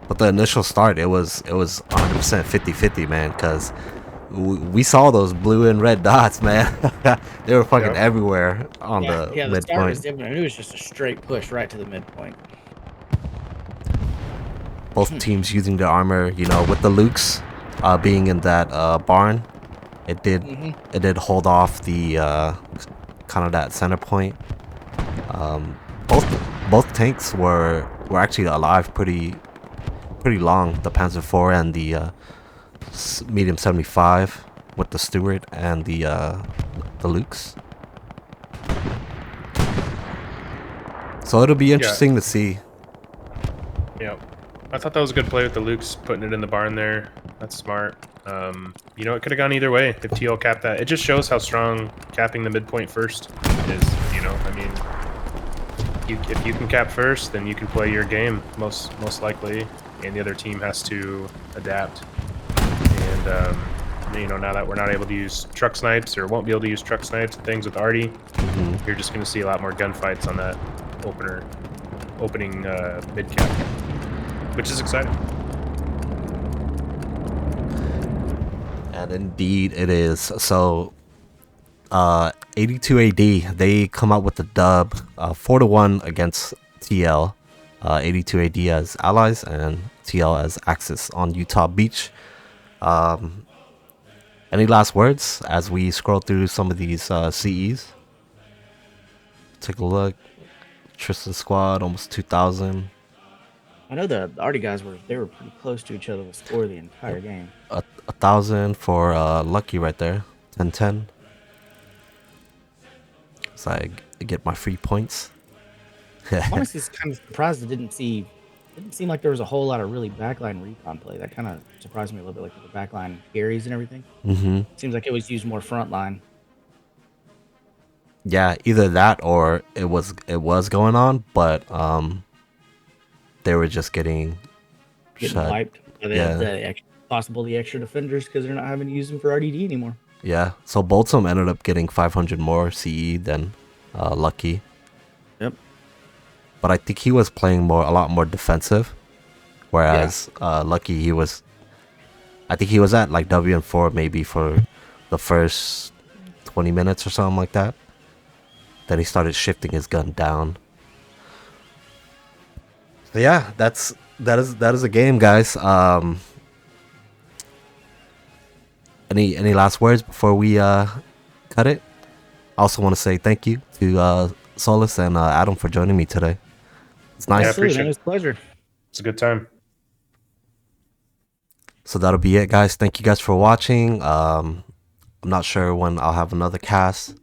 But the initial start, it was 100% 50-50, man, because we saw those blue and red dots, man. They were fucking everywhere on the midpoint. The start was different. It was just a straight push right to the midpoint. Both teams using their armor, with the Lukes being in that barn, it did hold off the kind of that center point. Both tanks were actually alive pretty long. The Panther 4 and the medium 75 with the Stewart and the Lukes. So it'll be interesting to see. Yeah, I thought that was a good play with the Lukes, putting it in the barn there. That's smart. It could have gone either way if TL capped that. It just shows how strong capping the midpoint first is. I mean, if you can cap first, then you can play your game most likely, and the other team has to adapt. And now that we're not able to use truck snipes, or won't be able to use truck snipes and things with Arty, you're just going to see a lot more gunfights on that opening mid cap, which is exciting. And indeed it is. So 82 AD, they come out with the dub 4-1 against TL. 82 AD as allies and TL as Axis on Utah Beach. Any last words as we scroll through some of these CEs? Take a look. Tristan squad almost 2,000. I know the Arty guys were pretty close to each other with score the entire game. 1,000 for Lucky right there. 10-10. So I get my free points. Honestly, it's kind of surprised it didn't seem like there was a whole lot of really backline recon play. That kind of surprised me a little bit, like with the backline carries and everything. Seems like it was used more frontline. Yeah, either that or it was going on, but they were just getting wiped. Possible the extra defenders because they're not having to use them for RDD anymore. Yeah, so both of them ended up getting 500 more CE than Lucky. Yep. But I think he was playing a lot more defensive, whereas Lucky I think he was at like WN4 maybe for the first 20 minutes or something like that. Then he started shifting his gun down. So yeah, that is a game, guys. Any last words before we cut it? I also want to say thank you to Solus and Adam for joining me today. It's nice. Yeah, I appreciate it. It was a pleasure. It's a good time. So that'll be it, guys. Thank you guys for watching. I'm not sure when I'll have another cast,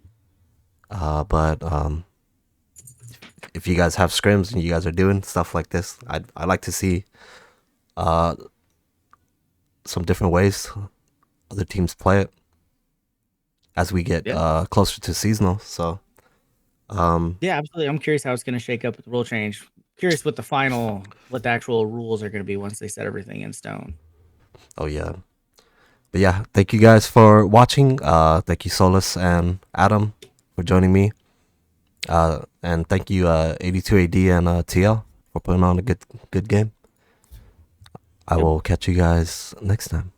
but if you guys have scrims and you guys are doing stuff like this, I'd like to see some different ways other teams play it as we get closer to seasonal. So yeah, absolutely. I'm curious how it's going to shake up with the rule change. Curious what the actual rules are going to be once they set everything in stone. Oh yeah. But yeah, thank you guys for watching. Thank you Solus and Adam for joining me. And thank you 82AD and TL for putting on a good game. I will catch you guys next time.